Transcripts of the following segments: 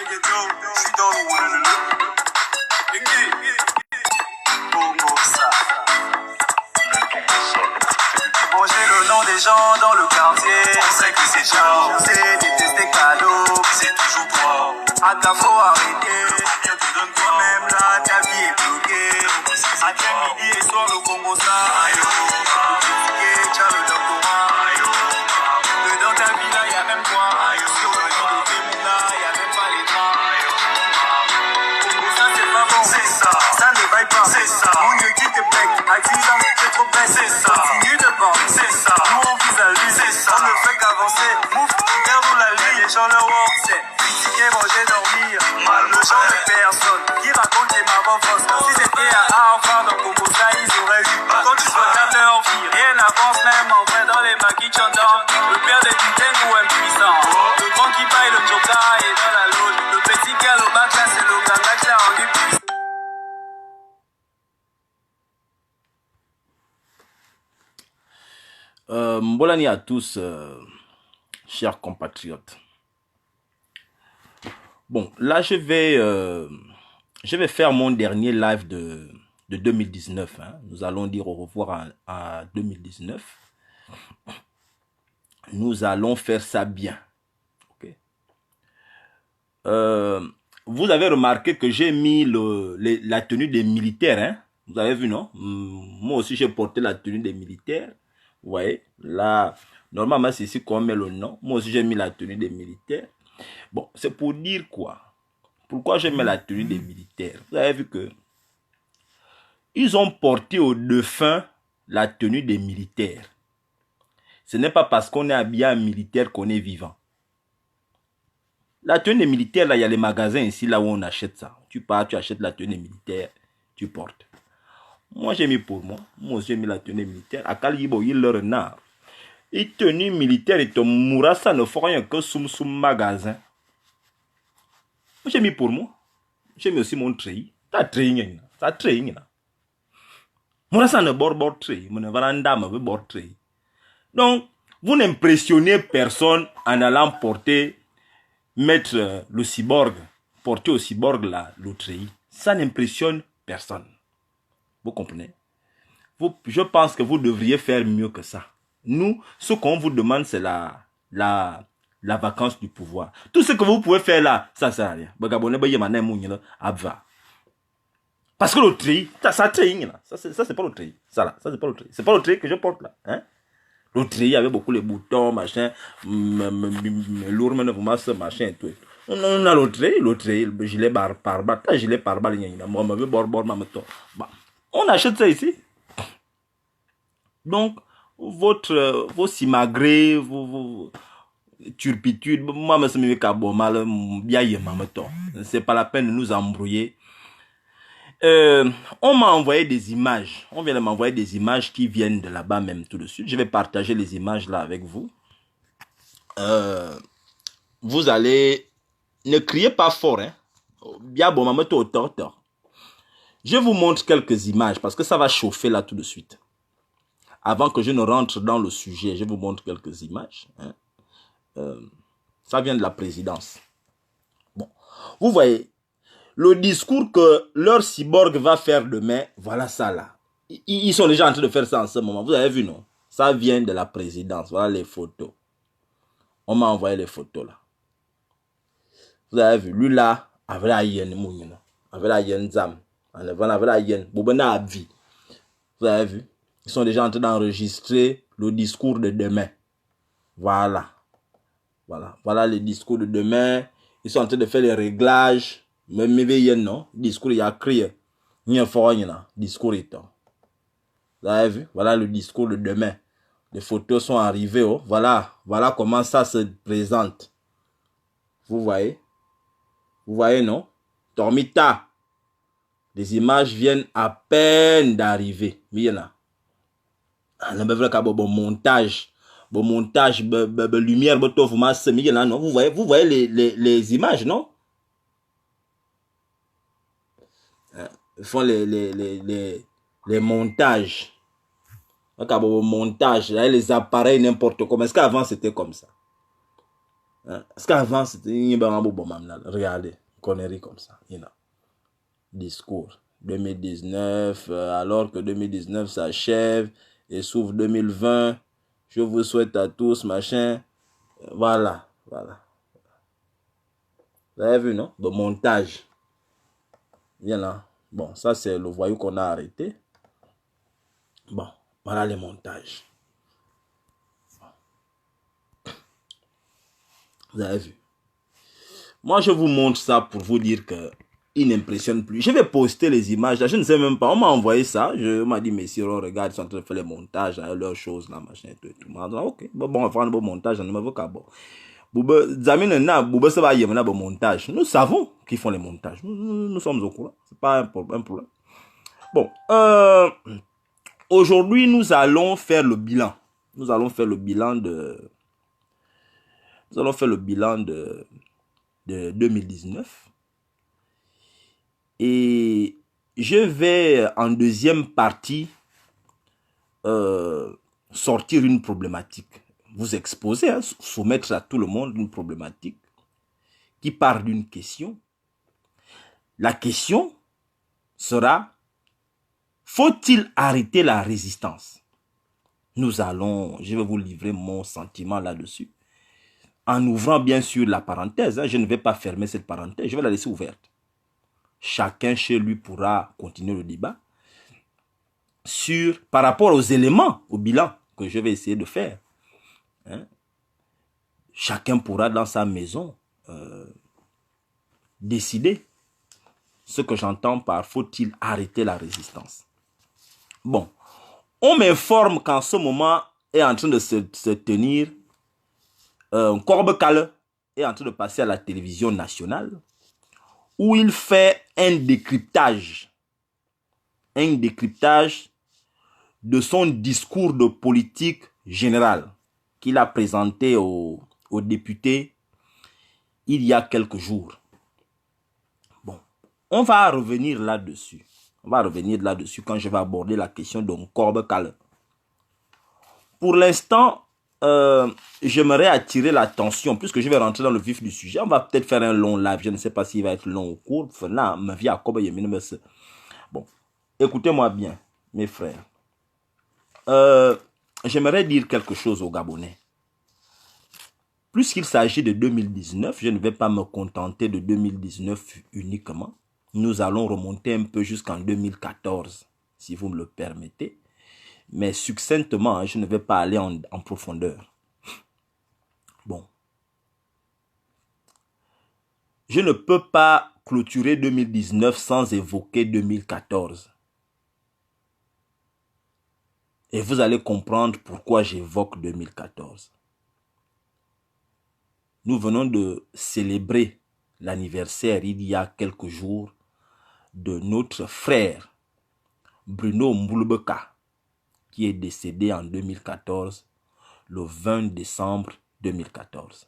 suis dans le manger le nom des gens dans le quartier. On sait que c'est Jao. C'est détester cadeau. C'est toujours toi. À ta faut arrêter. Bien te donne quoi même là, ta vie est bloquée. À quel midi et soir le Congo ça. Tu as le doctorat. Dans ta vie là, y'a même quoi. Sur le lit de tes mots là, y'a même pas les draps. Ça c'est pas bon. C'est ça. Ça ne vaille pas. C'est ça. Mon Dieu qui te bec. À 10 ans, t'es trop bête. C'est ça. Continue de vendre. C'est ça. Nous on vise à lui. C'est ça. On ne fait qu'avancer. Mouf, regarde la ligne. Les gens leur work, c'est critiquer, manger, dormir. Le genre de personne qui raconte des mabofos. Si c'était à Harvard, dans Congo, ça ils auraient eu. Quand tu regardes leur vie, rien n'avance même en vrai dans les maquis chantant. Le père des Nintendo impuissant. Le grand qui paye le joker est dans la loge. Le petit gars au bac là, c'est le ganga qui l'a rendu puissant. Mbolani à tous, chers compatriotes. Bon, là je vais faire mon dernier live de 2019. Hein. Nous allons dire au revoir à 2019. Nous allons faire ça bien. Okay. Vous avez remarqué que j'ai mis la tenue des militaires. Hein. Vous avez vu, non? Moi aussi, j'ai porté la tenue des militaires. Vous voyez, là, normalement, c'est ici qu'on met le nom. Moi aussi, j'ai mis la tenue des militaires. Bon, c'est pour dire quoi? Pourquoi je mets la tenue des militaires? Vous avez vu que ils ont porté aux défunts la tenue des militaires. Ce n'est pas parce qu'on est habillé en militaire qu'on est vivant. La tenue des militaires, là, il y a les magasins ici, là où on achète ça. Tu pars, tu achètes la tenue militaire, tu portes. Moi, j'ai mis pour moi. Moi aussi, j'ai mis la tenue militaire. À Kalibo, il le renard. Et tenue militaire et ton mourassa ne font rien que soum magasin. Moi, j'ai mis pour moi. J'ai mis aussi mon treillis. Ça treillis. Ça treillis. Mourassa ne bord treillis. Mon varanda me bord treillis. Donc, vous n'impressionnez personne en allant mettre le cyborg, porter au cyborg là, le treillis. Ça n'impressionne personne. Vous comprenez? Je pense que vous devriez faire mieux que ça. Nous, ce qu'on vous demande, c'est la vacance du pouvoir. Tout ce que vous pouvez faire là, ça sert à rien. Parce que le treillis, ça treillis là. Ça c'est pas le treillis. Ça c'est pas le treillis. C'est pas le treillis que je porte là. Hein? Le treillis avait beaucoup les boutons, machin, lourd, machin et tout. Non, le treillis, le gilet pare-balles, gilet pare-balles, on achète ça ici. Donc, vos simagrées, vos turpitudes, c'est pas la peine de nous embrouiller. On m'a envoyé des images. On vient de m'envoyer des images qui viennent de là-bas même tout de suite. Je vais partager les images là avec vous. Vous allez... Ne criez pas fort, hein. Bien bon, maman, je vous montre quelques images parce que ça va chauffer là tout de suite. Avant que je ne rentre dans le sujet, je vous montre quelques images. Hein. Ça vient de la présidence. Bon, vous voyez, le discours que leur cyborg va faire demain, voilà ça là. Ils sont déjà en train de faire ça en ce moment. Vous avez vu, non? Ça vient de la présidence. Voilà les photos. On m'a envoyé les photos là. Vous avez vu, lui là, avec la yen, avec la yen zam, avec la yen, vous avez vu, ils sont déjà en train d'enregistrer le discours de demain. Voilà. Voilà le discours de demain. Ils sont en train de faire les réglages. Même yen, non? Discours, il y a crié. Il y a fort, discours étant. Vous avez vu? Voilà le discours de demain. Les photos sont arrivées. Oh. Voilà comment ça se présente. Vous voyez? Vous voyez, non? Tormita. Les images viennent à peine d'arriver. Il y en a. Bon montage. Bon montage. Lumière. Vous voyez les images, non? Ils font les montages. Bon montage. Les appareils, n'importe comment. Est-ce qu'avant c'était comme ça? Hein? Parce qu'avant, c'était regardez, conneries comme ça. Discours. 2019, alors que 2019 s'achève et s'ouvre 2020. Je vous souhaite à tous, machin. Voilà. Vous avez vu, non? Le montage. Viens là. Bon, ça, c'est le voyou qu'on a arrêté. Bon, voilà les montages. Vous avez vu? Moi, je vous montre ça pour vous dire que il n'impressionne plus. Je vais poster les images. Là, je ne sais même pas. On m'a envoyé ça. On m'a dit, mais si on regarde, ils sont en train de faire les montages, là, leurs choses, là, machin, tout. Ok. Bon, on va faire un bon montage. On ne me veut qu'à bon. Montage. Nous savons qu'ils font les montages. Nous sommes au courant. C'est pas un problème. Bon. Aujourd'hui, nous allons faire le bilan. Nous allons faire le bilan de 2019. Et je vais en deuxième partie sortir une problématique, vous exposer, hein, soumettre à tout le monde une problématique qui part d'une question. La question sera: faut-il arrêter la résistance? Je vais vous livrer mon sentiment là-dessus, en ouvrant bien sûr la parenthèse. Hein, je ne vais pas fermer cette parenthèse, je vais la laisser ouverte. Chacun chez lui pourra continuer le débat par rapport aux éléments, au bilan que je vais essayer de faire. Hein? Chacun pourra dans sa maison décider ce que j'entends par faut-il arrêter la résistance. Bon, on m'informe qu'en ce moment est en train de se tenir Corbe Kalle est en train de passer à la télévision nationale, où il fait un décryptage de son discours de politique générale qu'il a présenté aux députés il y a quelques jours. Bon, on va revenir là-dessus. Quand je vais aborder la question de Corbe Kalle. Pour l'instant, j'aimerais attirer l'attention, puisque je vais rentrer dans le vif du sujet. On va peut-être faire un long live. Je ne sais pas s'il va être long ou court. Bon, écoutez-moi bien, mes frères. J'aimerais dire quelque chose aux Gabonais. Puisqu'il s'agit de 2019, je ne vais pas me contenter de 2019 uniquement. Nous allons remonter un peu jusqu'en 2014, si vous me le permettez. Mais succinctement, je ne vais pas aller en profondeur. Bon. Je ne peux pas clôturer 2019 sans évoquer 2014. Et vous allez comprendre pourquoi j'évoque 2014. Nous venons de célébrer l'anniversaire il y a quelques jours de notre frère Bruno Mbouloubeka, qui est décédé en 2014, le 20 décembre 2014,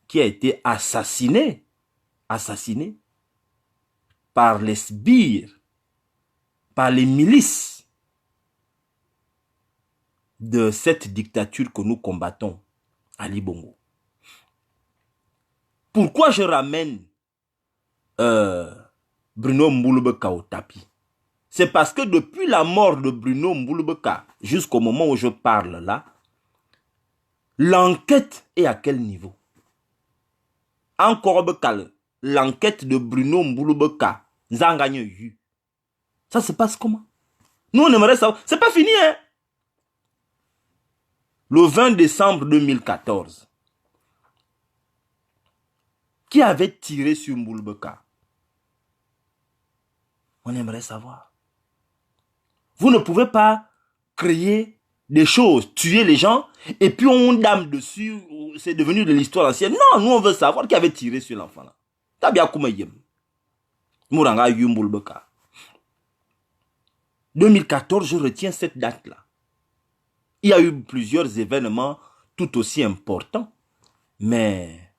qui a été assassiné par les sbires, par les milices de cette dictature que nous combattons, Ali Bongo. Pourquoi je ramène Bruno Mbouloubeka au tapis? C'est parce que depuis la mort de Bruno Mbouloubeka jusqu'au moment où je parle là, l'enquête est à quel niveau? Encore l'enquête de Bruno Mbouloubeka, ça se passe comment? Nous on aimerait savoir. C'est pas fini, hein? Le 20 décembre 2014, qui avait tiré sur Mbouloubeka? On aimerait savoir. Vous ne pouvez pas créer des choses, tuer les gens, et puis on dame dessus, c'est devenu de l'histoire ancienne. Non, nous on veut savoir qui avait tiré sur l'enfant là. Tabia Koumayem. Mouranga Yumbulbeka. 2014, je retiens cette date-là. Il y a eu plusieurs événements tout aussi importants, mais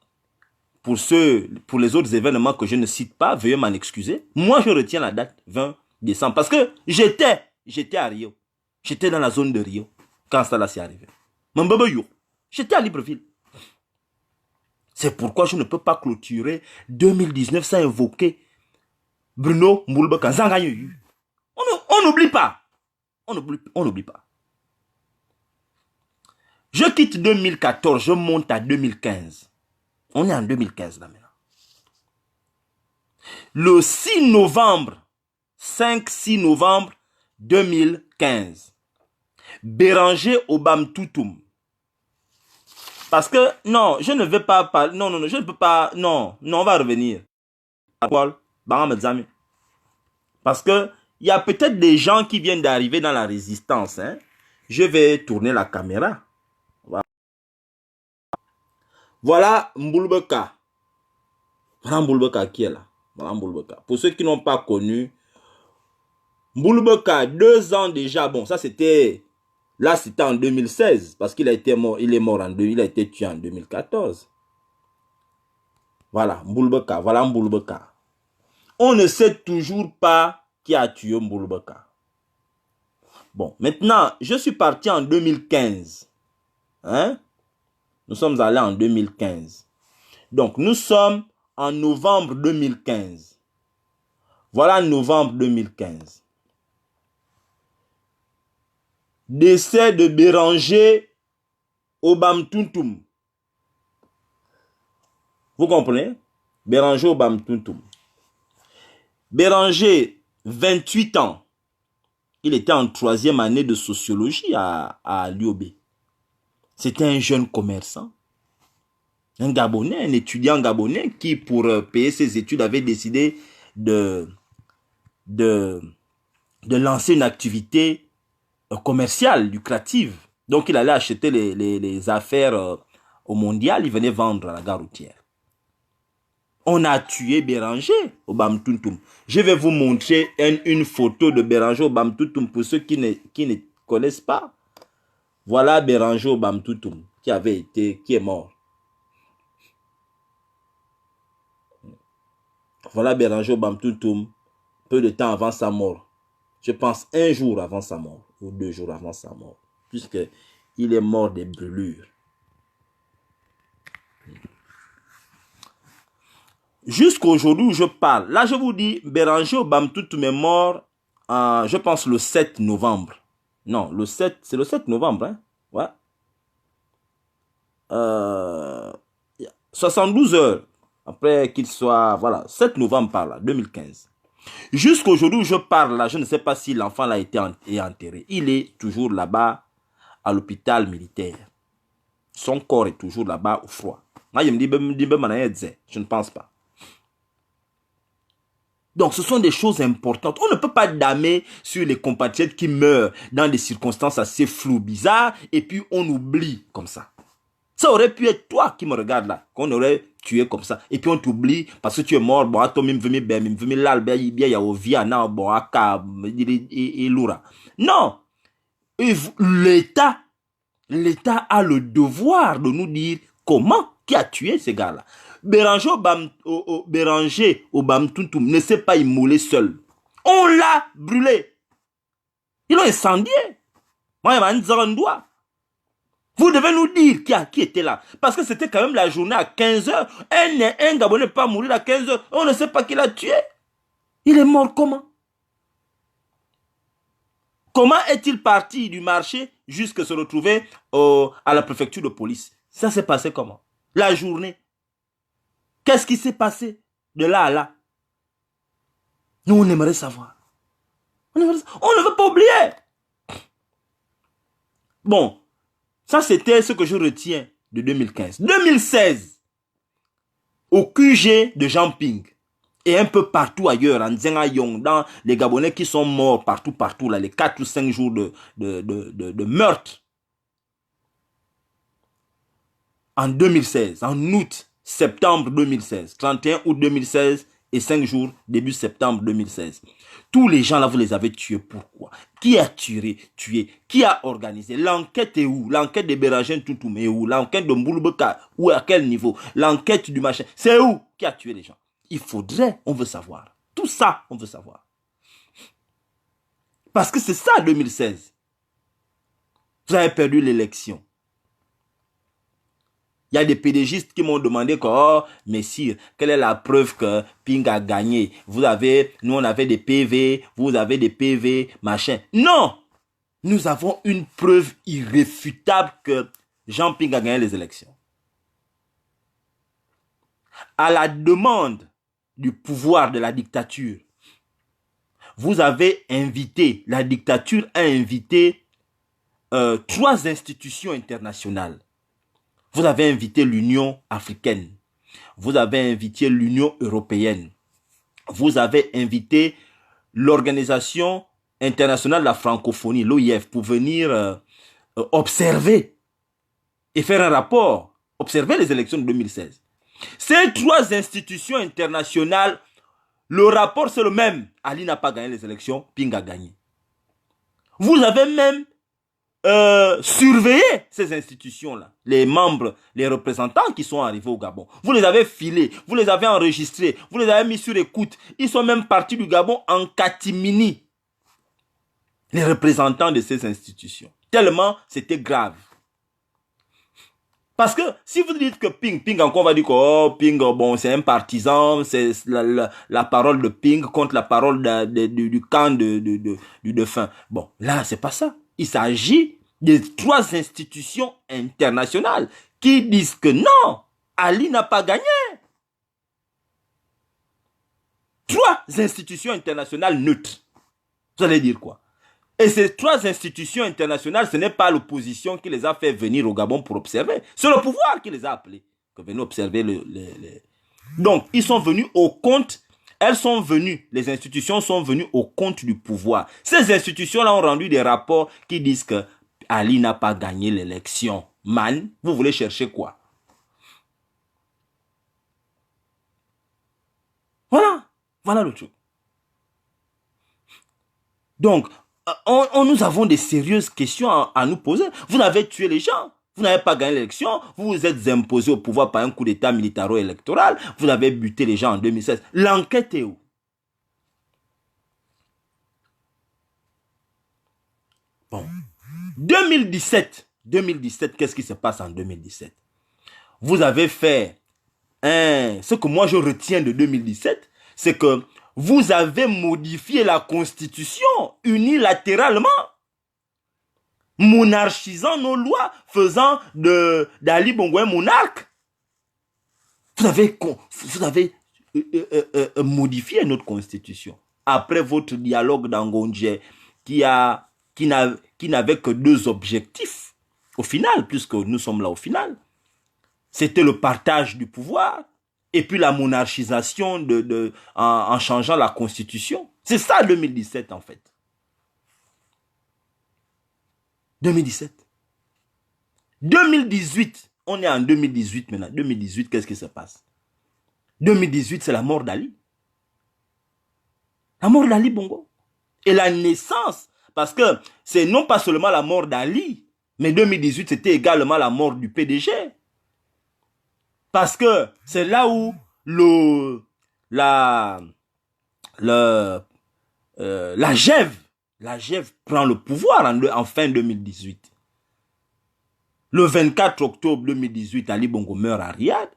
pour les autres événements que je ne cite pas, veuillez m'en excuser. Moi, je retiens la date 20 décembre parce que j'étais à Rio. J'étais dans la zone de Rio quand ça là s'est arrivé. J'étais à Libreville. C'est pourquoi je ne peux pas clôturer 2019 sans invoquer Bruno Mboulbeka. On n'oublie pas. On n'oublie pas. Je quitte 2014, je monte à 2015. On est en 2015 là maintenant. Le 6 novembre, 5-6 novembre 2015, Béranger Obam-Toutoum. Parce que, non, je ne vais pas parler, non, je ne peux pas, non, on va revenir. Parce que, il y a peut-être des gens qui viennent d'arriver dans la résistance. Hein. Je vais tourner la caméra. Voilà Mboulbeka. Voilà Mboulbeka qui est là. Voilà Mboulbeka. Pour ceux qui n'ont pas connu, Mboulbeka, 2 ans déjà, bon, ça c'était, là c'était en 2016, parce qu'il a été mort, il a été tué en 2014. Voilà, Mboulbeka, voilà Mboulbeka. On ne sait toujours pas qui a tué Mboulbeka. Bon, maintenant, je suis parti en 2015. Hein? Nous sommes allés en 2015. Donc, nous sommes en novembre 2015. Voilà novembre 2015. Décès de Béranger Obam-Toutoum. Vous comprenez? Béranger Obam-Toutoum. Béranger, 28 ans. Il était en 3e année de sociologie à l'UOB. C'était un jeune commerçant. Un Gabonais, un étudiant gabonais qui, pour payer ses études, avait décidé de lancer une activité commerciale, lucrative. Donc, il allait acheter les affaires au mondial. Il venait vendre à la gare routière. On a tué Béranger Obam-Toutoum. Je vais vous montrer une photo de Béranger Obam-Toutoum pour ceux qui ne connaissent pas. Voilà Béranger Obam-Toutoum qui est mort. Voilà Béranger Obam-Toutoum, peu de temps avant sa mort. Je pense 1 jour avant sa mort, ou 2 jours avant sa mort, puisqu'il est mort des brûlures. Jusqu'aujourd'hui où je parle, là je vous dis, Béranger Obam-Toutoum est mort, je pense le 7 novembre. Non, c'est le 7 novembre, hein? Ouais. 72 heures après qu'il soit, voilà, 7 novembre par là, 2015. Jusqu'aujourd'hui où je parle là, je ne sais pas si l'enfant là est enterré. Il est toujours là-bas à l'hôpital militaire. Son corps est toujours là-bas au froid. Je ne pense pas. Donc, ce sont des choses importantes. On ne peut pas damer sur les compatriotes qui meurent dans des circonstances assez floues, bizarres, et puis on oublie comme ça. Ça aurait pu être toi qui me regardes là, qu'on aurait tué comme ça. Et puis on t'oublie parce que tu es mort. Bon, non. L'État a le devoir de nous dire comment, qui a tué ces gars-là. Béranger Obam-Toutoum ne s'est pas immolé seul. On l'a brûlé. Ils l'ont incendié. Moi, vous devez nous dire qui était là. Parce que c'était quand même la journée à 15 h. Un Gabonais ne peut pas mourir à 15 h. On ne sait pas qui l'a tué. Il est mort comment? Comment est-il parti du marché jusqu'à se retrouver à la préfecture de police? Ça s'est passé comment? La journée. Qu'est-ce qui s'est passé de là à là? Nous, on aimerait savoir. On ne veut pas oublier. Bon. Ça, c'était ce que je retiens de 2015. 2016, au QG de Jean-Ping, et un peu partout ailleurs, en Nzengayong, dans les Gabonais qui sont morts partout, là, les 4 ou 5 jours de meurtre. En 2016, en août, septembre 2016, 31 août 2016 et 5 jours, début septembre 2016. Tous les gens là, vous les avez tués. Pourquoi? Qui a tué? Qui a organisé? L'enquête est où? L'enquête de Béranger Toutoum est où? L'enquête de Mboulbeka, où, à quel niveau? L'enquête du machin, c'est où? Qui a tué les gens? Il faudrait, on veut savoir. Tout ça, on veut savoir. Parce que c'est ça 2016. Vous avez perdu l'élection. Il y a des pédégistes qui m'ont demandé que, oh, messire, quelle est la preuve que Ping a gagné? Nous on avait des PV, vous avez des PV, machin. Non! Nous avons une preuve irréfutable que Jean Ping a gagné les élections. À la demande du pouvoir de la dictature, vous avez invité, la dictature a invité 3 institutions internationales. Vous avez invité l'Union africaine, vous avez invité l'Union européenne, vous avez invité l'Organisation internationale de la francophonie, l'OIF, pour venir observer et faire un rapport, observer les élections de 2016. Ces 3 institutions internationales, le rapport c'est le même. Ali n'a pas gagné les élections, Ping a gagné. Vous avez même surveiller ces institutions-là, les membres, les représentants qui sont arrivés au Gabon. Vous les avez filés, vous les avez enregistrés, vous les avez mis sur écoute. Ils sont même partis du Gabon en catimini, les représentants de ces institutions. Tellement c'était grave. Parce que si vous dites que Ping, encore on va dire que oh, Ping, bon, c'est un partisan, c'est la parole de Ping contre la parole du camp du défunt. Bon, là, c'est pas ça. Il s'agit des 3 institutions internationales qui disent que non, Ali n'a pas gagné. 3 institutions internationales neutres. Vous allez dire quoi? Et ces 3 institutions internationales, ce n'est pas l'opposition qui les a fait venir au Gabon pour observer. C'est le pouvoir qui les a appelés. Que venez observer Donc, ils sont venus au compte. Elles sont venues, les institutions sont venues au compte du pouvoir. Ces institutions-là ont rendu des rapports qui disent que Ali n'a pas gagné l'élection. Man, vous voulez chercher quoi? Voilà le truc. Donc, nous avons des sérieuses questions à nous poser. Vous avez tué les gens. Vous n'avez pas gagné l'élection. Vous vous êtes imposé au pouvoir par un coup d'état militaro-électoral. Vous avez buté les gens en 2016. L'enquête est où? Bon. 2017, qu'est-ce qui se passe en 2017? Vous avez fait ce que moi je retiens de 2017, c'est que vous avez modifié la constitution unilatéralement, monarchisant nos lois, faisant d'Ali Bongo un monarque. Vous avez modifié notre constitution. Après votre dialogue d'Angondje qui n'avait que 2 objectifs au final, puisque nous sommes là au final. C'était le partage du pouvoir et puis la monarchisation en changeant la constitution. C'est ça 2017 en fait. 2017. 2018, on est en 2018 maintenant. 2018, qu'est-ce qui se passe? 2018, c'est la mort d'Ali. La mort d'Ali Bongo. Et la naissance, parce que c'est non pas seulement la mort d'Ali, mais 2018, c'était également la mort du PDG. Parce que c'est là où la GEV prend le pouvoir en fin 2018. Le 24 octobre 2018, Ali Bongo meurt à Riyad.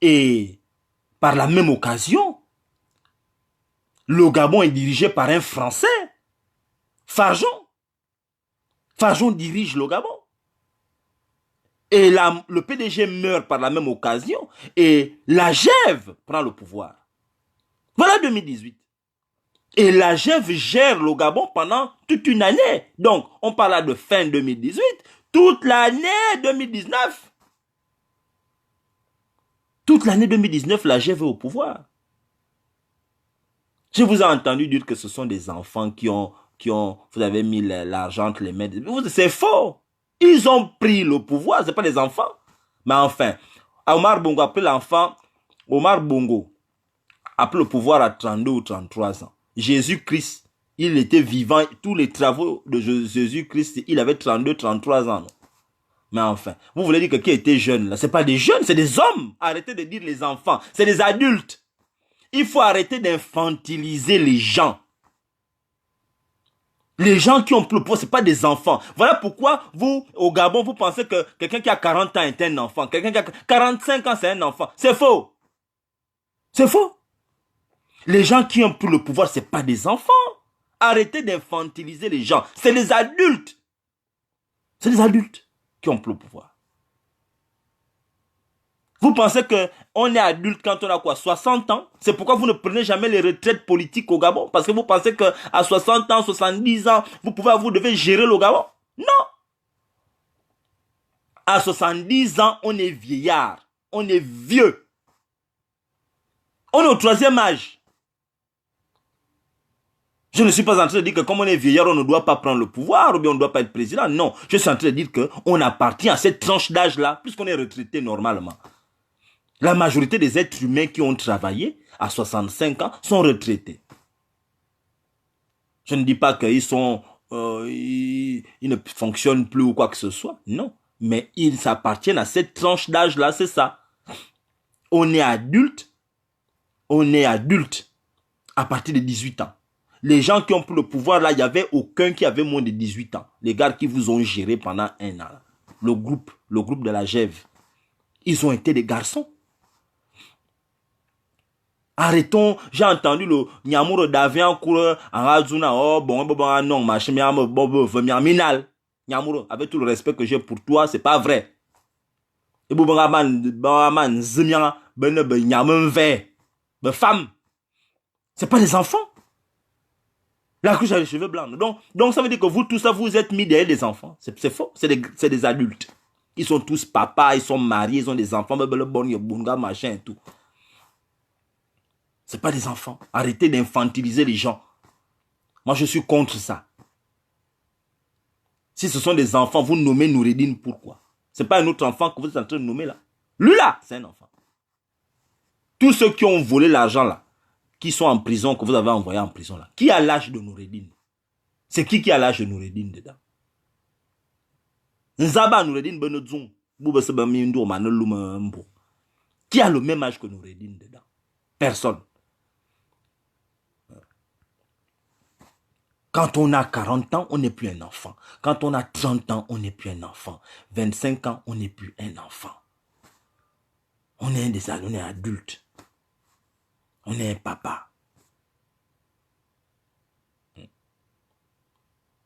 Et par la même occasion, le Gabon est dirigé par un Français, Farjon. Farjon dirige le Gabon. Et le PDG meurt par la même occasion et la GEV prend le pouvoir. Voilà 2018. Et la GEV gère le Gabon pendant toute une année. Donc, on parle là de fin 2018, toute l'année 2019. Toute l'année 2019, la GEV est au pouvoir. Je vous ai entendu dire que ce sont des enfants qui ont vous avez mis l'argent entre les mains. C'est faux. Ils ont pris le pouvoir, ce n'est pas des enfants. Mais enfin, Omar Bongo a pris l'enfant, Omar Bongo a pris le pouvoir à 32 ou 33 ans. Jésus-Christ, il était vivant, tous les travaux de Jésus-Christ, il avait 32, 33 ans. Non? Mais enfin, vous voulez dire que qui était jeune là? Ce n'est pas des jeunes, c'est des hommes. Arrêtez de dire les enfants, c'est des adultes. Il faut arrêter d'infantiliser les gens. Les gens qui ont pris le pouvoir, ce pas des enfants. Voilà pourquoi vous, au Gabon, vous pensez que quelqu'un qui a 40 ans est un enfant. Quelqu'un qui a 45 ans, c'est un enfant. C'est faux. C'est faux. Les gens qui ont pris le pouvoir, ce pas des enfants. Arrêtez d'infantiliser les gens. C'est les adultes. C'est les adultes qui ont pris le pouvoir. Vous pensez qu'on est adulte quand on a quoi, 60 ans? C'est pourquoi vous ne prenez jamais les retraites politiques au Gabon? Parce que vous pensez qu'à 60 ans, 70 ans, vous devez gérer le Gabon? Non. À 70 ans, on est vieillard. On est vieux. On est au 3e âge. Je ne suis pas en train de dire que comme on est vieillard, on ne doit pas prendre le pouvoir ou bien on ne doit pas être président. Non, je suis en train de dire qu'on appartient à cette tranche d'âge-là, puisqu'on est retraité normalement. La majorité des êtres humains qui ont travaillé à 65 ans sont retraités. Je ne dis pas qu'ils ils ne fonctionnent plus ou quoi que ce soit. Non. Mais ils appartiennent à cette tranche d'âge-là, c'est ça. On est adulte. On est adulte à partir de 18 ans. Les gens qui ont pris le pouvoir, là, il n'y avait aucun qui avait moins de 18 ans. Les gars qui vous ont géré pendant 1 an. Là. Le groupe de la GEV. Ils ont été des garçons. Arrêtons, j'ai entendu le Nyamuro Davian coureur en Razuna, oh bon, non, machin, minal. Nyamuro, avec tout le respect que j'ai pour toi, c'est pas vrai. Et femme, c'est pas des enfants. La couche a les cheveux blancs. Donc ça veut dire que vous, tout ça, vous êtes mis derrière des enfants. C'est faux, c'est des adultes. Ils sont tous papas, ils sont mariés, ils ont des enfants, machin et tout. Ce pas des enfants. Arrêtez d'infantiliser les gens. Moi, je suis contre ça. Si ce sont des enfants, vous nommez Noureddine, pourquoi? Ce n'est pas un autre enfant que vous êtes en train de nommer là. Lui là, c'est un enfant. Tous ceux qui ont volé l'argent là, qui sont en prison, que vous avez envoyé en prison là, qui a l'âge de Noureddine? C'est qui a l'âge de Noureddine dedans? Nzaba Noureddine Benozung, qui a le même âge que Noureddine dedans? Personne. Quand on a 40 ans, on n'est plus un enfant. Quand on a 30 ans, on n'est plus un enfant. 25 ans, on n'est plus un enfant. On est adulte. On est un papa.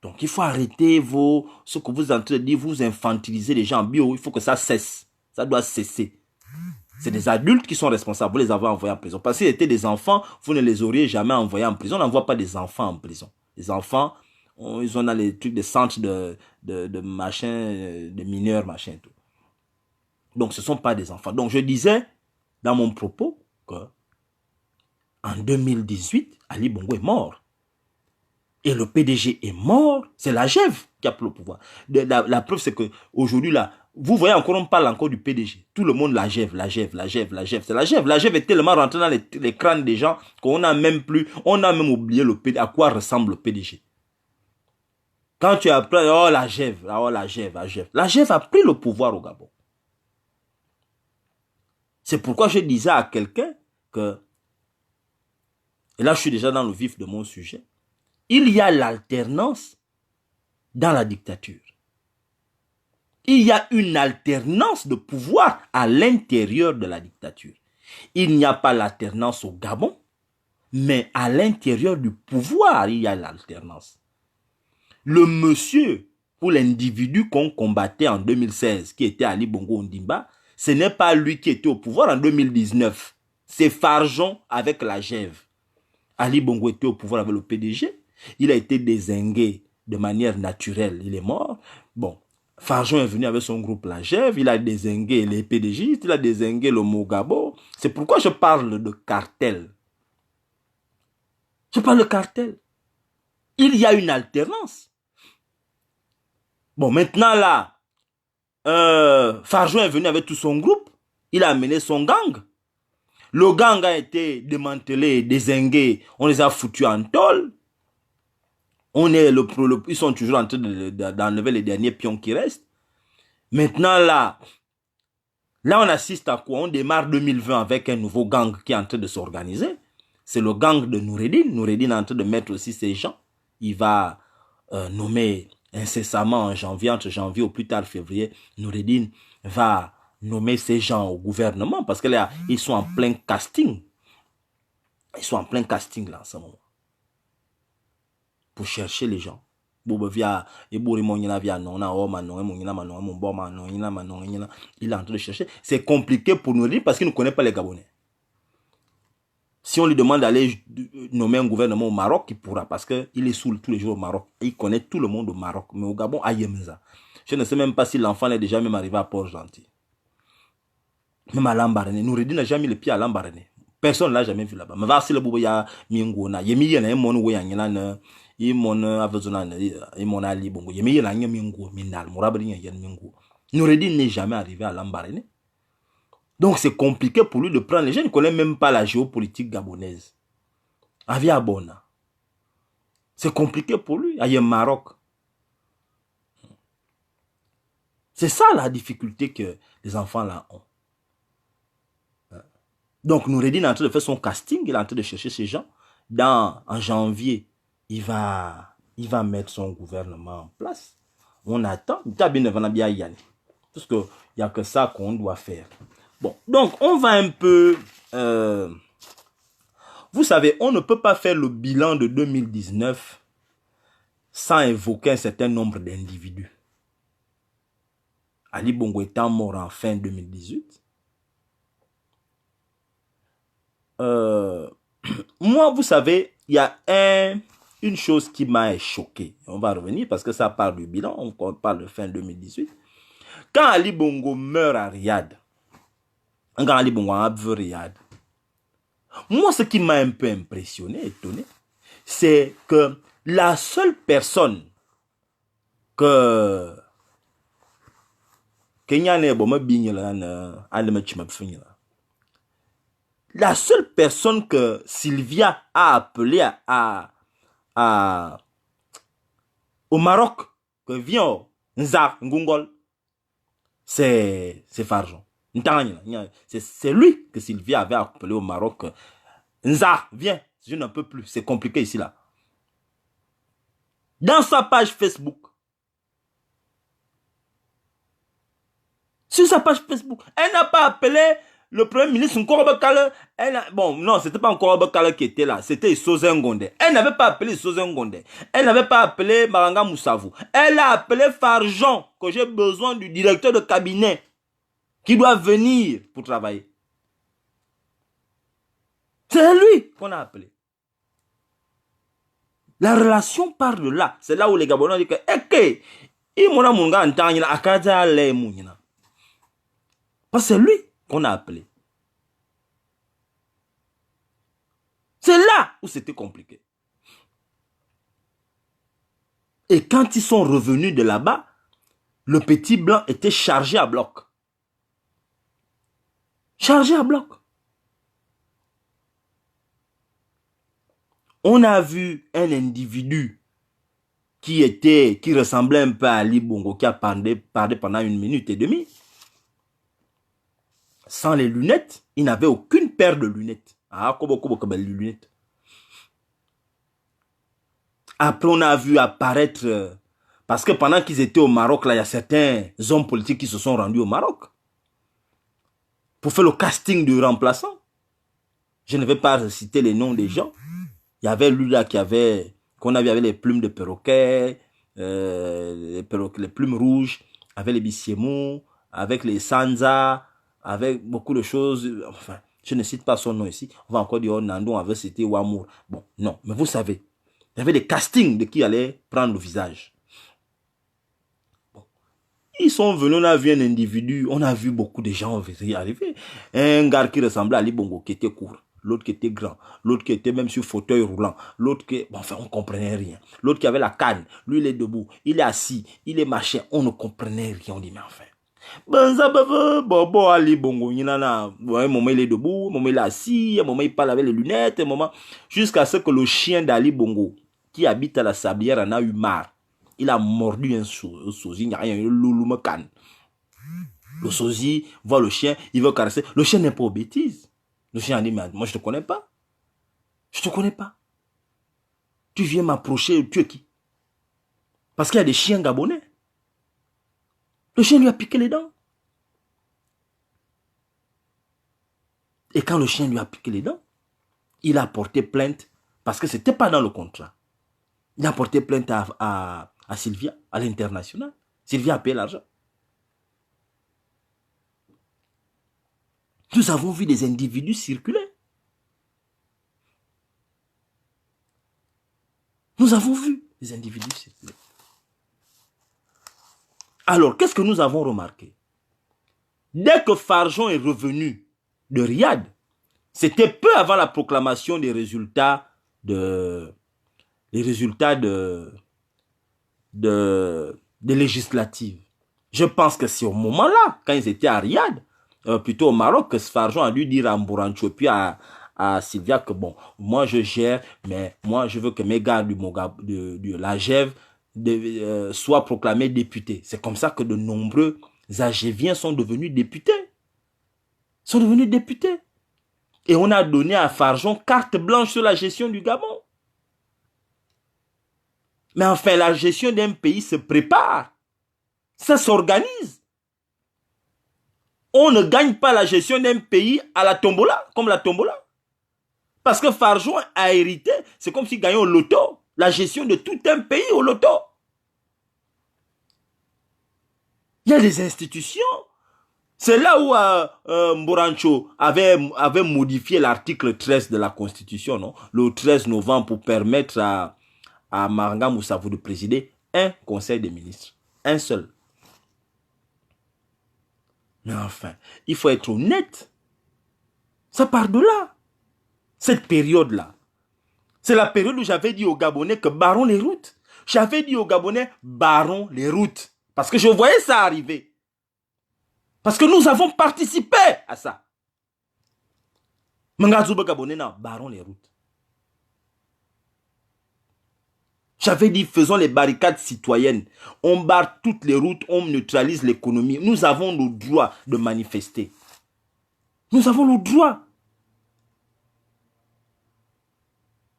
Donc, il faut arrêter ce que vous êtes en train de dire, vous infantilisez les gens bio. Il faut que ça cesse. Ça doit cesser. C'est des adultes qui sont responsables. Vous les avez envoyés en prison. Parce qu'ils étaient des enfants, vous ne les auriez jamais envoyés en prison. On n'envoie pas des enfants en prison. Les enfants, ils ont dans les trucs de centres de machin, de mineurs, machin et tout. Donc, ce ne sont pas des enfants. Donc, je disais dans mon propos que en 2018, Ali Bongo est mort. Et le PDG est mort. C'est la GEV qui a pris le pouvoir. La preuve, c'est qu'aujourd'hui, là, vous voyez encore, on parle encore du PDG. Tout le monde, la GEV. C'est la GEV. La GEV est tellement rentrée dans les crânes des gens qu'on n'a même oublié à quoi ressemble le PDG. Quand tu apprends, oh la GEV. La GEV a pris le pouvoir au Gabon. C'est pourquoi je disais à quelqu'un que, et là je suis déjà dans le vif de mon sujet, il y a l'alternance dans la dictature. Il y a une alternance de pouvoir à l'intérieur de la dictature. Il n'y a pas l'alternance au Gabon, mais à l'intérieur du pouvoir, il y a l'alternance. Le monsieur ou l'individu qu'on combattait en 2016, qui était Ali Bongo Ondimba, ce n'est pas lui qui était au pouvoir en 2019. C'est Farjon avec la GEV. Ali Bongo était au pouvoir avec le PDG. Il a été dézingué de manière naturelle. Il est mort. Bon, Farjon est venu avec son groupe la GEV. Il a dézingué les PDG. Il a dézingué le Mogabo. C'est pourquoi je parle de cartel. Je parle de cartel. Il y a une alternance. Bon, maintenant là, Farjon est venu avec tout son groupe. Il a amené son gang. Le gang a été démantelé, dézingué. On les a foutus en tôle. Ils sont toujours en train d'enlever les derniers pions qui restent. Maintenant là, on assiste à quoi? On démarre 2020 avec un nouveau gang qui est en train de s'organiser. C'est le gang de Noureddine. Noureddine est en train de mettre aussi ses gens. Il va nommer incessamment en janvier, entre janvier au plus tard février, Noureddine va nommer ces gens au gouvernement parce qu'ils sont en plein casting. Ils sont en plein casting là en ce moment. Pour chercher les gens. Il est en train de chercher. C'est compliqué pour Noureddine parce qu'il ne connaît pas les Gabonais. Si on lui demande d'aller nommer un gouvernement au Maroc, il pourra parce qu'il est saoul tous les jours au Maroc. Il connaît tout le monde au Maroc. Mais au Gabon, Ayemza. Je ne sais même pas si l'enfant est déjà même arrivé à Port-Gentil. Même à Lambaréné. Noureddine n'a jamais mis le pied à Lambaréné. Personne ne l'a jamais vu là-bas. Mais va si le bobo ya mingona. Yemi yana mon we yana i mon avezona i mon ali bongo. Yemi yana mingo minal morabri yana mingo. Noureddine n'est jamais arrivé à Lambaréné. Donc c'est compliqué pour lui de prendre les gens. Il ne connaît même pas la géopolitique gabonaise. Avia Bona. C'est compliqué pour lui. Il y a un Maroc. C'est ça la difficulté que les enfants là ont. Donc Noureddine est en train de faire son casting. Il est en train de chercher ces gens. En janvier, il va mettre son gouvernement en place. On attend. Parce qu'il n'y a que ça qu'on doit faire. Bon, donc on va un peu... vous savez, on ne peut pas faire le bilan de 2019 sans évoquer un certain nombre d'individus. Ali Bongo étant mort en fin 2018. Moi, vous savez, il y a une chose qui m'a choqué. On va revenir parce que ça parle du bilan, on parle de fin 2018. Quand Ali Bongo meurt à Riyad, quand Ali Bongo a vu Riyad, moi, ce qui m'a un peu impressionné, étonné, c'est que la seule personne que la seule personne que Sylvia a appelée au Maroc, que vient Nzar Ngungol, c'est Farjon. C'est lui que Sylvia avait appelé au Maroc. Nzar, viens, je n'en peux plus, c'est compliqué ici là. Dans sa page Facebook, sur sa page Facebook, elle n'a pas appelé le premier ministre Nkoroba Kale. Bon, non, c'était pas Nkoroba Kale qui était là, c'était Isoze Ngonde. Elle n'avait pas appelé Isoze Ngonde. Elle n'avait pas appelé Maranga Moussavou. Elle a appelé Farjon, que j'ai besoin du directeur de cabinet qui doit venir pour travailler. C'est lui qu'on a appelé. La relation part de là. C'est là où les Gabonais disent que c'est lui qu'on a appelé. C'est là où c'était compliqué. Et quand ils sont revenus de là-bas, le petit blanc était chargé à bloc. Chargé à bloc. On a vu un individu qui ressemblait un peu à Ali Bongo, qui a parlé pendant 1 minute et demie. Sans les lunettes, il n'avait aucune paire de lunettes. Lunettes. Après, on a vu apparaître, parce que pendant qu'ils étaient au Maroc, là, il y a certains hommes politiques qui se sont rendus au Maroc pour faire le casting du remplaçant. Je ne vais pas citer les noms des gens. Il y avait lui là qu'on avait avec les plumes de perroquet, les plumes rouges, avec les bissiemou, avec les sanza, avec beaucoup de choses. Enfin, je ne cite pas son nom ici. On va encore dire, oh, Nando, on avait cité Wamour. Bon, non, mais vous savez, il y avait des castings de qui allait prendre le visage. Bon. Ils sont venus, on a vu un individu, on a vu beaucoup de gens arriver. Un gars qui ressemblait à Ali Bongo, qui était court. L'autre qui était grand, l'autre qui était même sur fauteuil roulant, l'autre qui... Bon, enfin, on ne comprenait rien. L'autre qui avait la canne, lui, il est debout, il est assis, il est machin, on ne comprenait rien. On dit, mais enfin... Bon, Ali Bongo, un moment il est debout, un moment il est assis, un moment il parle avec les lunettes, un moment... Jusqu'à ce que le chien d'Ali Bongo, qui habite à la Sablière, en a eu marre. Il a mordu un sosie, il n'y a rien, il me canne. Le sosie voit le chien, il veut caresser. Le chien n'est pas aux bêtises. Le chien a dit, mais moi je te connais pas. Je te connais pas. Tu viens m'approcher, tu es qui? Parce qu'il y a des chiens gabonais. Le chien lui a piqué les dents. Et quand le chien lui a piqué les dents, il a porté plainte parce que ce n'était pas dans le contrat. Il a porté plainte à Sylvia, à l'international. Sylvia a payé l'argent. Nous avons vu des individus circuler. Nous avons vu des individus circuler. Alors, qu'est-ce que nous avons remarqué? Dès que Farjon est revenu de Riyad, c'était peu avant la proclamation des résultats des législatives. Je pense que c'est au moment-là, quand ils étaient à Riyad, plutôt au Maroc, que Farjon a dû dire à Mbourancho et puis à Sylvia que bon, moi je gère, mais moi je veux que mes gars de la GEV soient proclamés députés. C'est comme ça que de nombreux Agéviens sont devenus députés. Et on a donné à Farjon carte blanche sur la gestion du Gabon. Mais enfin, la gestion d'un pays se prépare. Ça s'organise. On ne gagne pas la gestion d'un pays à la tombola, comme la tombola. Parce que Farjon a hérité, c'est comme s'il gagnait au loto, la gestion de tout un pays au loto. Il y a des institutions. C'est là où Mbourancho avait modifié l'article 13 de la Constitution, non? Le 13 novembre pour permettre à Maranga Moussavou de présider un conseil des ministres. Un seul. Mais enfin, il faut être honnête. Ça part de là. Cette période-là. C'est la période où j'avais dit aux Gabonais que barrons les routes. J'avais dit aux Gabonais, barrons les routes. Parce que je voyais ça arriver. Parce que nous avons participé à ça. Mangazouba Gabonais, non, barrons les routes. J'avais dit, faisons les barricades citoyennes. On barre toutes les routes, on neutralise l'économie. Nous avons le droit de manifester. Nous avons le droit.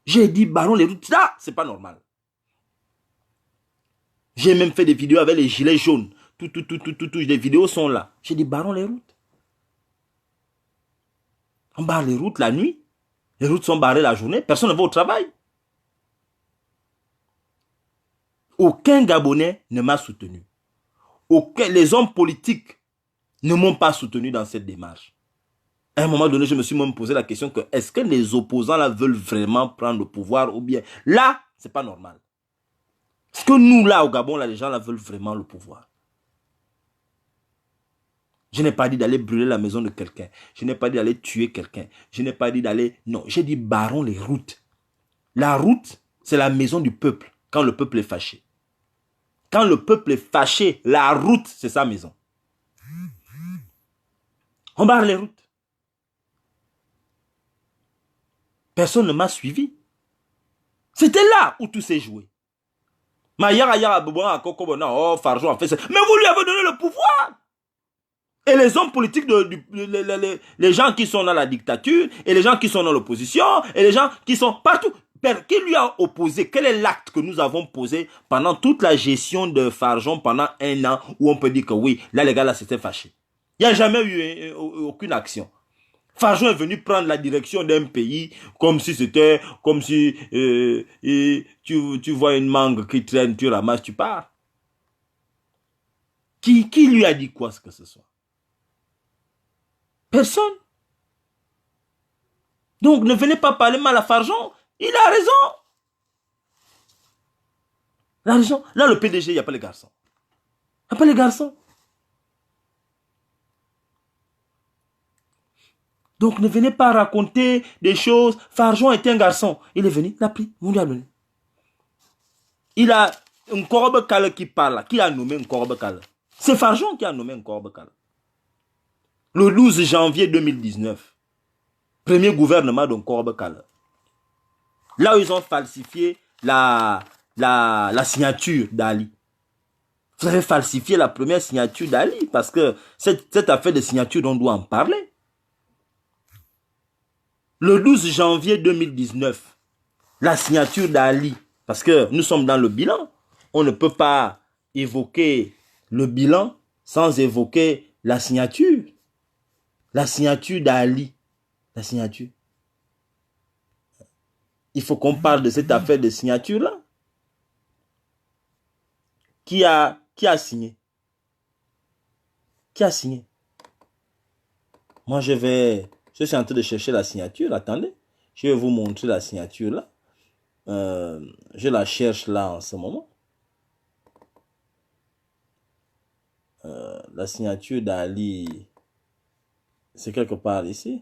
J'ai dit, barrons les routes. Là, c'est pas normal. J'ai même fait des vidéos avec les gilets jaunes. Les vidéos sont là. J'ai dit, barrons les routes. On barre les routes la nuit. Les routes sont barrées la journée. Personne ne va au travail. Aucun Gabonais ne m'a soutenu. Les hommes politiques ne m'ont pas soutenu dans cette démarche. À un moment donné, je me suis même posé la question que est-ce que les opposants là veulent vraiment prendre le pouvoir ou bien là, c'est pas normal. Est-ce que nous là au Gabon, là, les gens là veulent vraiment le pouvoir? Je n'ai pas dit d'aller brûler la maison de quelqu'un. Je n'ai pas dit d'aller tuer quelqu'un. Je n'ai pas dit d'aller... Non, j'ai dit barrons les routes. La route, c'est la maison du peuple quand le peuple est fâché. Quand le peuple est fâché, la route, c'est sa maison. On barre les routes. Personne ne m'a suivi. C'était là où tout s'est joué. Oh, Farjon a fait ça. Mais vous lui avez donné le pouvoir. Et les hommes politiques, les gens qui sont dans la dictature, et les gens qui sont dans l'opposition, et les gens qui sont partout. Qui lui a opposé? Quel est l'acte que nous avons posé pendant toute la gestion de Farjon pendant un an où on peut dire que oui, là les gars là c'était fâché. Il n'y a jamais eu aucune action. Farjon est venu prendre la direction d'un pays comme si c'était, comme si tu vois une mangue qui traîne, tu ramasses, tu pars. Qui lui a dit quoi que ce soit? Personne. Donc ne venez pas parler mal à Farjon. Il a raison. Il a raison. Là, le PDG, il n'y a pas les garçons. Il n'y a pas les garçons. Donc, ne venez pas raconter des choses. Farjon était un garçon. Il est venu, il a pris, vous lui a donné. Il a un Nkorobe Kale qui parle. Qui a nommé Nkorobe Kale? C'est Farjon qui a nommé Nkorobe Kale. Le 12 janvier 2019. Premier gouvernement de Nkorobe Kale. Là où ils ont falsifié la signature d'Ali. Vous avez falsifié la première signature d'Ali parce que cette affaire de signature, on doit en parler. Le 12 janvier 2019, la signature d'Ali, parce que nous sommes dans le bilan, on ne peut pas évoquer le bilan sans évoquer la signature. La signature d'Ali. La signature. Il faut qu'on parle de cette affaire de signature-là. Qui a signé? Qui a signé? Moi, je suis en train de chercher la signature. Attendez, je vais vous montrer la signature là. Je la cherche là en ce moment. La signature d'Ali, c'est quelque part ici.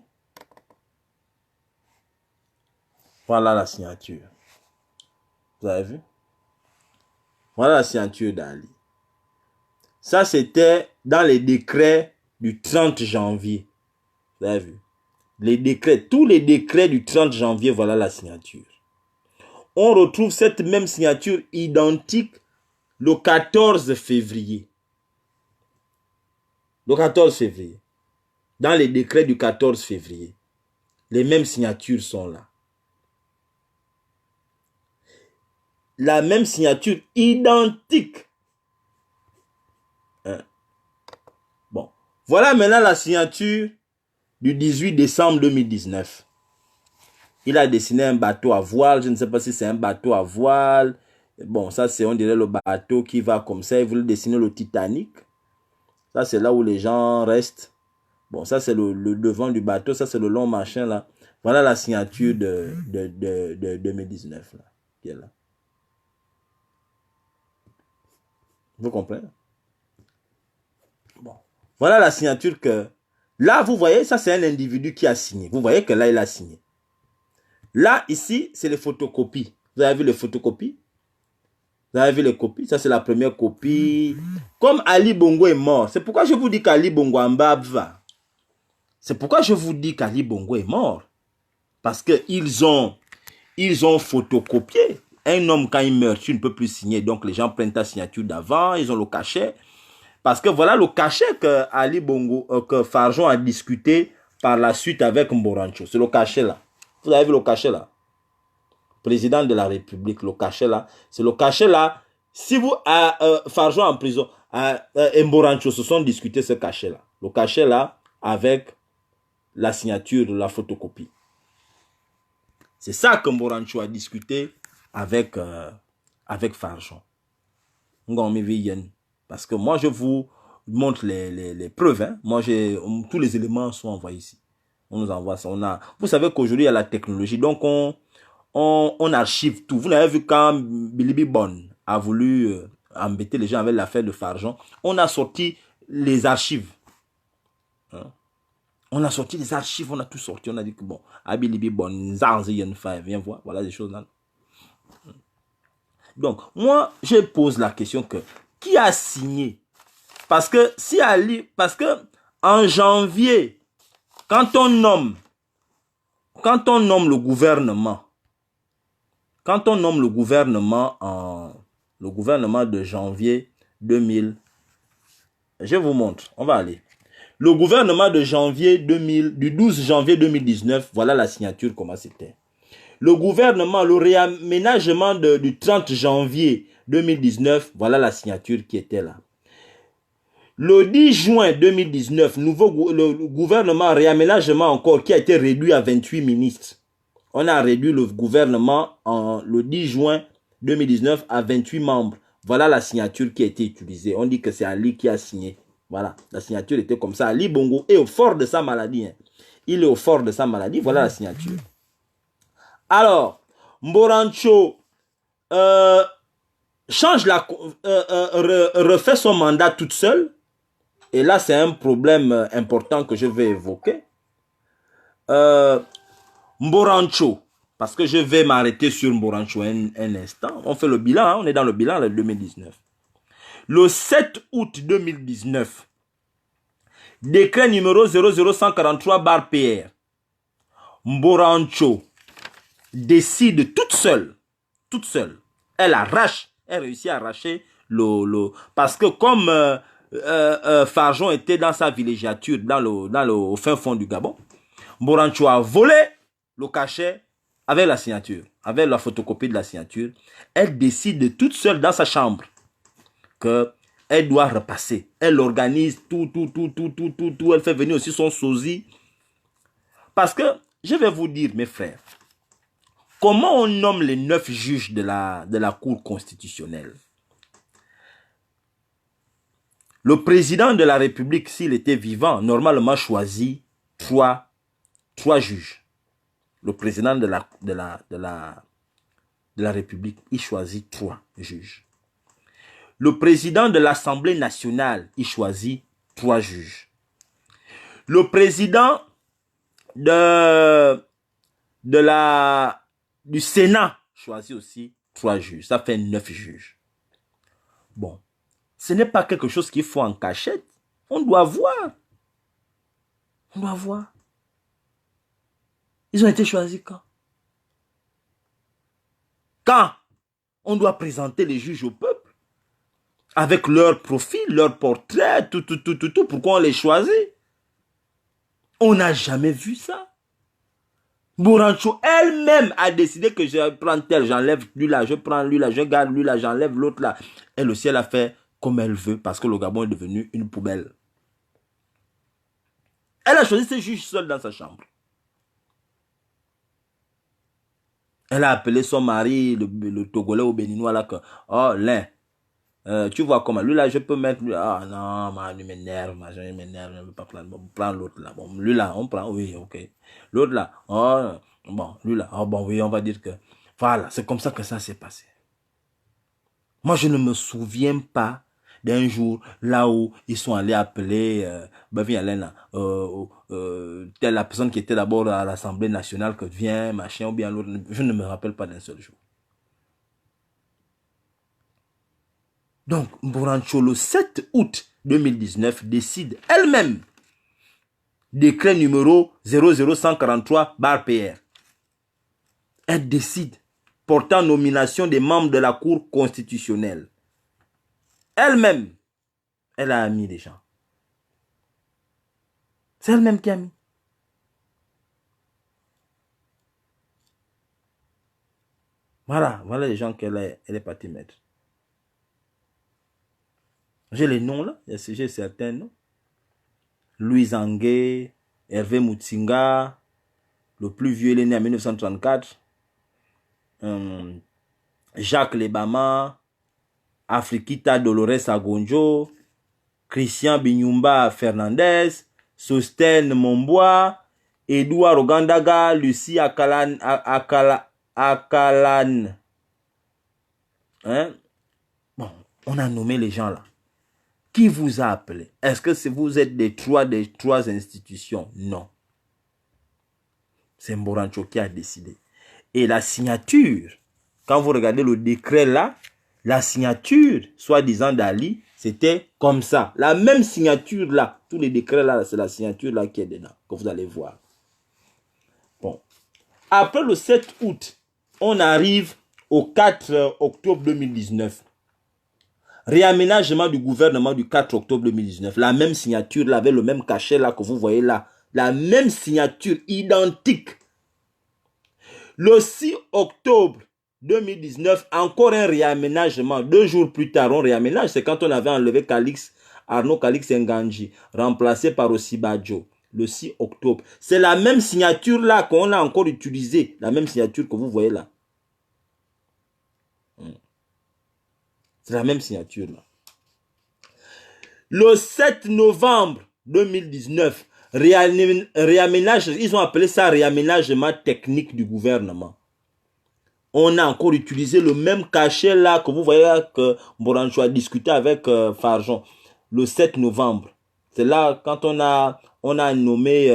Voilà la signature. Vous avez vu? Voilà la signature d'Ali. Ça, c'était dans les décrets du 30 janvier. Vous avez vu? Les décrets, tous les décrets du 30 janvier, voilà la signature. On retrouve cette même signature identique le 14 février. Le 14 février. Dans les décrets du 14 février. Les mêmes signatures sont là. La même signature identique. Hein? Bon. Voilà maintenant la signature du 18 décembre 2019. Il a dessiné un bateau à voile. Je ne sais pas si c'est un bateau à voile. Bon, ça c'est, on dirait, le bateau qui va comme ça. Il voulait dessiner le Titanic. Ça c'est là où les gens restent. Bon, ça c'est le devant du bateau. Ça c'est le long machin là. Voilà la signature de 2019 là, qui est là. Vous comprenez? Bon. Voilà la signature que... Là, vous voyez, ça c'est un individu qui a signé. Vous voyez que là, il a signé. Là, ici, c'est les photocopies. Vous avez vu les photocopies? Vous avez vu les copies? Ça, c'est la première copie. Comme Ali Bongo est mort. C'est pourquoi je vous dis qu'Ali Bongo en va. C'est pourquoi je vous dis qu'Ali Bongo est mort. Parce qu'ils ont photocopié. Un homme, quand il meurt, tu ne peux plus signer. Donc, les gens prennent ta signature d'avant. Ils ont le cachet. Parce que voilà le cachet que Ali Bongo, que Farjon a discuté par la suite avec Mborancho. C'est le cachet là. Vous avez vu le cachet là? Président de la République, le cachet là. C'est le cachet là. Si vous, Farjon en prison, et Mborancho se sont discutés ce cachet là. Le cachet là avec la signature de la photocopie. C'est ça que Mborancho a discuté avec Farjon. Parce que moi, je vous montre les preuves. Hein. Moi, tous les éléments sont envoyés ici. On nous envoie ça. Vous savez qu'aujourd'hui, il y a la technologie. Donc, on archive tout. Vous l'avez vu quand Bilibi Bon a voulu embêter les gens avec l'affaire de Farjon. On a sorti les archives. Hein? On a sorti les archives, on a tout sorti. On a dit que bon, Bilibi Bon, viens voir. Voilà des choses là. Donc, moi, je pose la question que qui a signé? Parce que en janvier, quand on nomme le gouvernement, le gouvernement de janvier 2000, je vous montre, on va aller. Le gouvernement de janvier 2000, du 12 janvier 2019, voilà la signature, comment c'était. Le gouvernement, le réaménagement du 30 janvier 2019, voilà la signature qui était là. Le 10 juin 2019, le gouvernement réaménagement encore qui a été réduit à 28 ministres. On a réduit le gouvernement le 10 juin 2019 à 28 membres. Voilà la signature qui a été utilisée. On dit que c'est Ali qui a signé. Voilà, la signature était comme ça. Ali Bongo est au fort de sa maladie. Hein. Il est au fort de sa maladie. Voilà la signature. Alors, Mborancho refait son mandat toute seule. Et là, c'est un problème important que je vais évoquer. Mborancho, parce que je vais m'arrêter sur Mborancho un instant. On fait le bilan, hein, on est dans le bilan de 2019. Le 7 août 2019, décret numéro 00143/PR, Mborancho décide toute seule, elle réussit à arracher parce que comme Farjon était dans sa villégiature, au fin fond du Gabon, Mborancho a volé le cachet avec la signature. avec la photocopie de la signature, elle décide toute seule dans sa chambre qu'elle doit repasser. Elle organise tout. Elle fait venir aussi son sosie. Parce que, je vais vous dire, mes frères, comment on nomme les 9 juges de la Cour constitutionnelle? Le président de la République, s'il était vivant, normalement choisit 3 juges. Le président de la République, il choisit 3 juges. Le président de l'Assemblée nationale, il choisit 3 juges. Le président du Sénat choisit aussi 3 juges. Ça fait 9 juges. Bon, ce n'est pas quelque chose qu'il faut en cachette. On doit voir. On doit voir. Ils ont été choisis quand? Quand on doit présenter les juges au peuple, avec leur profil, leur portrait, tout, pourquoi on les choisit? On n'a jamais vu ça. Burancho elle-même a décidé que je prends tel, j'enlève lui là, je prends lui là, je garde lui là, j'enlève l'autre là. Elle aussi, elle a fait comme elle veut parce que le Gabon est devenu une poubelle. Elle a choisi ses juges seule dans sa chambre. Elle a appelé son mari, le Togolais ou Béninois là, que, oh, l'un, tu vois comment, lui là, je peux mettre, lui, ah non, lui m'énerve, il m'énerve, je ne veux pas prendre, bon, prends l'autre là, bon, lui là, on prend, oui, ok. L'autre là, oh, bon, lui là, oh, bon, oui, on va dire que, voilà, c'est comme ça que ça s'est passé. Moi, je ne me souviens pas d'un jour là où ils sont allés appeler telle la personne qui était d'abord à l'Assemblée nationale que vient, machin, ou bien l'autre. Je ne me rappelle pas d'un seul jour. Donc, Mburancho, le 7 août 2019, décide elle-même, décret numéro 00143/PR. Elle décide, portant nomination des membres de la Cour constitutionnelle. Elle-même, elle a mis des gens. C'est elle-même qui a mis. Voilà les gens qu'elle est partie mettre. J'ai les noms là, j'ai certains noms. Louis Angué, Hervé Moutsinga, le plus vieux, il est né en 1934. Jacques Lebama, Afriquita Dolores Agonjo, Christian Binyumba Fernandez, Sosten Mombois, Edouard Ogandaga, Lucie Akalan. Hein? Bon, on a nommé les gens là. Qui vous a appelé? Est-ce que vous êtes des trois institutions? Non. C'est Mburancho qui a décidé. Et la signature, quand vous regardez le décret là, la signature, soi-disant d'Ali, c'était comme ça. La même signature là, tous les décrets là, c'est la signature là qui est dedans, que vous allez voir. Bon. Après le 7 août, on arrive au 4 octobre 2019. Réaménagement du gouvernement du 4 octobre 2019. La même signature là, avec le même cachet là que vous voyez là. La même signature, identique. Le 6 octobre 2019, encore un réaménagement. 2 jours plus tard, on réaménage. C'est quand on avait enlevé Arnaud Calix Nganji, remplacé par Osibadjo. Le 6 octobre. C'est la même signature là qu'on a encore utilisée. La même signature que vous voyez là. C'est la même signature là. Le 7 novembre 2019, réaménage, ils ont appelé ça réaménagement technique du gouvernement. On a encore utilisé le même cachet là que vous voyez là, que Mburancho a discuté avec Farjon. Le 7 novembre. C'est là quand on a nommé,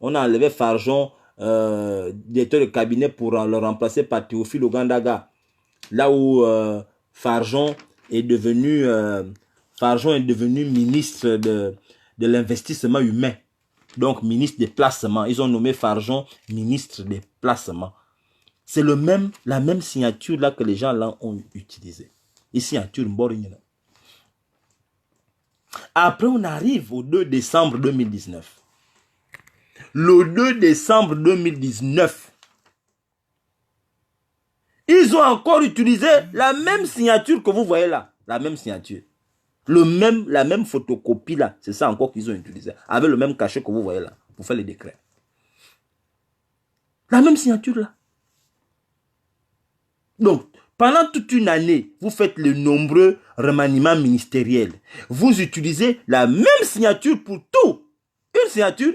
on a enlevé Farjon, directeur de cabinet pour le remplacer par Théophile Ogandaga. Là où Farjon est devenu ministre de l'investissement humain. Donc, ministre des placements. Ils ont nommé Farjon ministre des placements. C'est la même signature là que les gens là ont utilisé. Une signature Mborigna. Après, on arrive au 2 décembre 2019. Le 2 décembre 2019, Ils ont encore utilisé la même signature que vous voyez là. La même signature. La même photocopie là. C'est ça encore qu'ils ont utilisé. Avec le même cachet que vous voyez là. Pour faire les décrets. La même signature là. Donc, pendant toute une année, vous faites les nombreux remaniements ministériels. Vous utilisez la même signature pour tout. Une signature,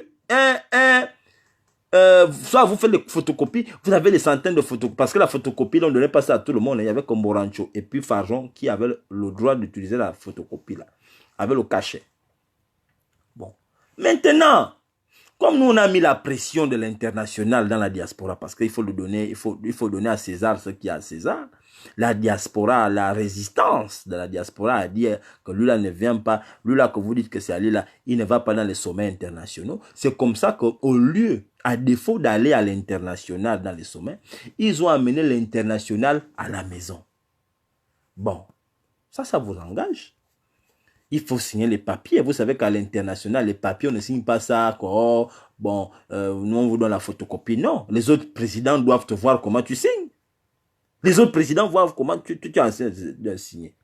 soit vous faites les photocopies, vous avez des centaines de photocopies. Parce que la photocopie, on ne donnait pas ça à tout le monde. Il y avait comme Morancho et puis Farjon qui avait le droit d'utiliser la photocopie là. Avec le cachet. Bon. Maintenant, comme nous on a mis la pression de l'international dans la diaspora, parce qu'il faut le donner, il faut donner à César ce qu'il y a à César. La diaspora, la résistance de la diaspora a dit que lui là ne vient pas, lui là que vous dites que c'est Ali là, il ne va pas dans les sommets internationaux. C'est comme ça qu'au lieu, à défaut d'aller à l'international dans les sommets, ils ont amené l'international à la maison. Bon, ça vous engage. Il faut signer les papiers. Vous savez qu'à l'international, les papiers, on ne signe pas ça. Oh, bon, nous, on vous donne la photocopie. Non, les autres présidents doivent te voir comment tu signes. Les autres présidents voient comment tu as signé.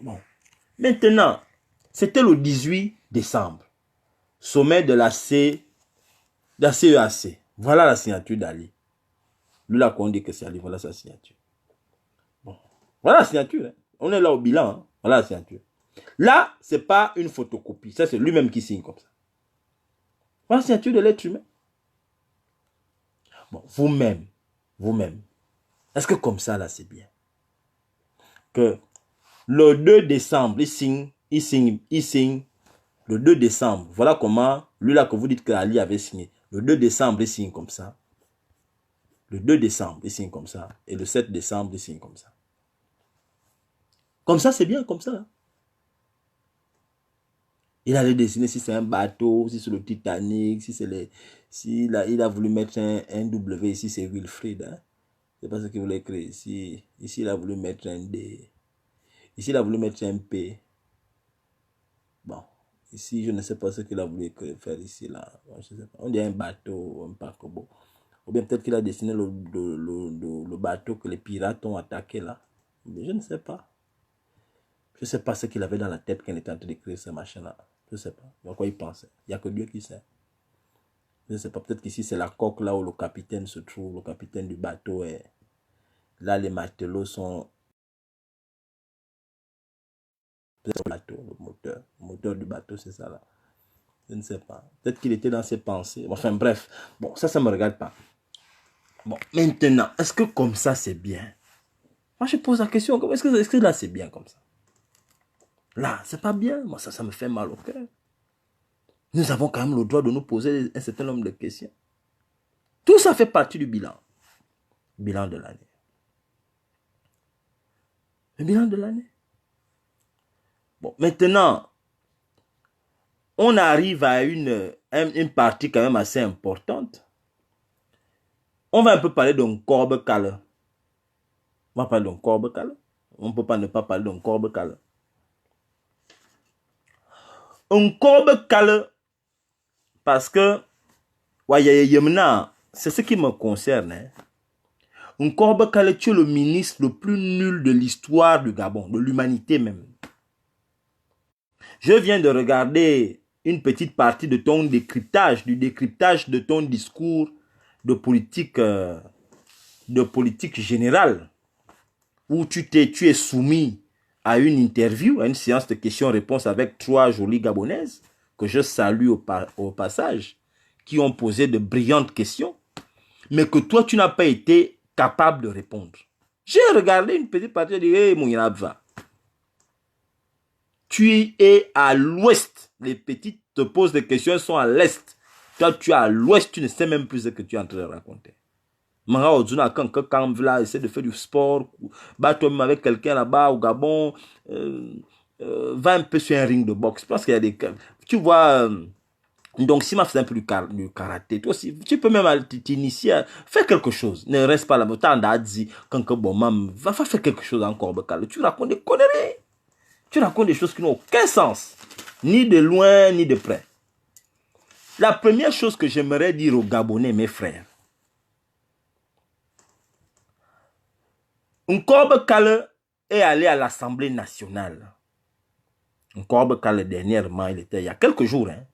Bon. Maintenant, c'était le 18 décembre. Sommet de la CEAC. Voilà la signature d'Ali. Lui, là, qu'on dit que c'est Ali, voilà sa signature. Bon. Voilà la signature. Hein. On est là au bilan. Hein. Voilà la signature. Là, ce n'est pas une photocopie. Ça, c'est lui-même qui signe comme ça. Voilà la signature de l'être humain. Bon, vous-même, est-ce que comme ça, là, c'est bien? Que le 2 décembre, il signe. Le 2 décembre, voilà comment, lui là que vous dites que Ali avait signé. Le 2 décembre, il signe comme ça. Le 2 décembre, il signe comme ça. Et le 7 décembre, il signe comme ça. Comme ça, c'est bien, comme ça. Il allait dessiner si c'est un bateau, si c'est le Titanic, si c'est les... il a voulu mettre un W ici, c'est Wilfried. Hein? C'est pas ce qu'il voulait créer ici. Ici, il a voulu mettre un D. Ici, il a voulu mettre un P. Bon. Ici, je ne sais pas ce qu'il a voulu faire ici, là. Je sais pas. On dirait un bateau, un paquebot. Ou bien peut-être qu'il a dessiné le bateau que les pirates ont attaqué, là. Mais je ne sais pas. Je ne sais pas ce qu'il avait dans la tête quand il était en train d'écrire ce machin-là. Je ne sais pas. À quoi il pensait. Il n'y a que Dieu qui sait. Je ne sais pas. Peut-être qu'ici, c'est la coque là où le capitaine se trouve. Le capitaine du bateau est... Là, les matelots sont... Peut-être le bateau, le moteur du bateau, c'est ça là. Je ne sais pas. Peut-être qu'il était dans ses pensées. Enfin, bref. Bon, ça ne me regarde pas. Bon, maintenant, est-ce que comme ça, c'est bien? Moi, je pose la question. Est-ce que là, c'est bien comme ça? Là, c'est pas bien. Moi, ça me fait mal au cœur. Nous avons quand même le droit de nous poser un certain nombre de questions. Tout ça fait partie du bilan. Bilan de l'année. Le bilan de l'année. Bon, maintenant, on arrive à une partie quand même assez importante. On va un peu parler d'un corbe-cale. On va parler d'un corbe-cale. On ne peut pas ne pas parler d'un corbe-cale. Un corbe-cale, parce que, c'est ce qui me concerne. Hein. Un corbe-cale, tu es le ministre le plus nul de l'histoire du Gabon, de l'humanité même. Je viens de regarder une petite partie de ton décryptage, du décryptage de ton discours de politique générale, où tu es soumis à une interview, à une séance de questions-réponses avec 3 jolies Gabonaises, que je salue au passage, qui ont posé de brillantes questions, mais que toi, tu n'as pas été capable de répondre. J'ai regardé une petite partie et j'ai dit, hey, mon Yanabva, tu es à l'ouest. Les petites te posent des questions, elles sont à l'est. Toi, tu es à l'ouest, tu ne sais même plus ce que tu es en train de raconter. Manga Ozuna, quand essaie de faire du sport, bat-toi-même avec quelqu'un là-bas au Gabon, va un peu sur un ring de boxe. Parce qu'il y a des... Tu vois... donc, si ma fait un peu du karaté, toi aussi, tu peux même t'initier, faire quelque chose. Ne reste pas là-bas. T'as dit, quand bon, maman, va faire quelque chose encore. Tu racontes des conneries. Tu racontes des choses qui n'ont aucun sens. Ni de loin, ni de près. La première chose que j'aimerais dire aux Gabonais, mes frères, Nkorbe Kale est allé à l'Assemblée nationale. Nkorbe Kale, dernièrement, il était il y a quelques jours. Hein.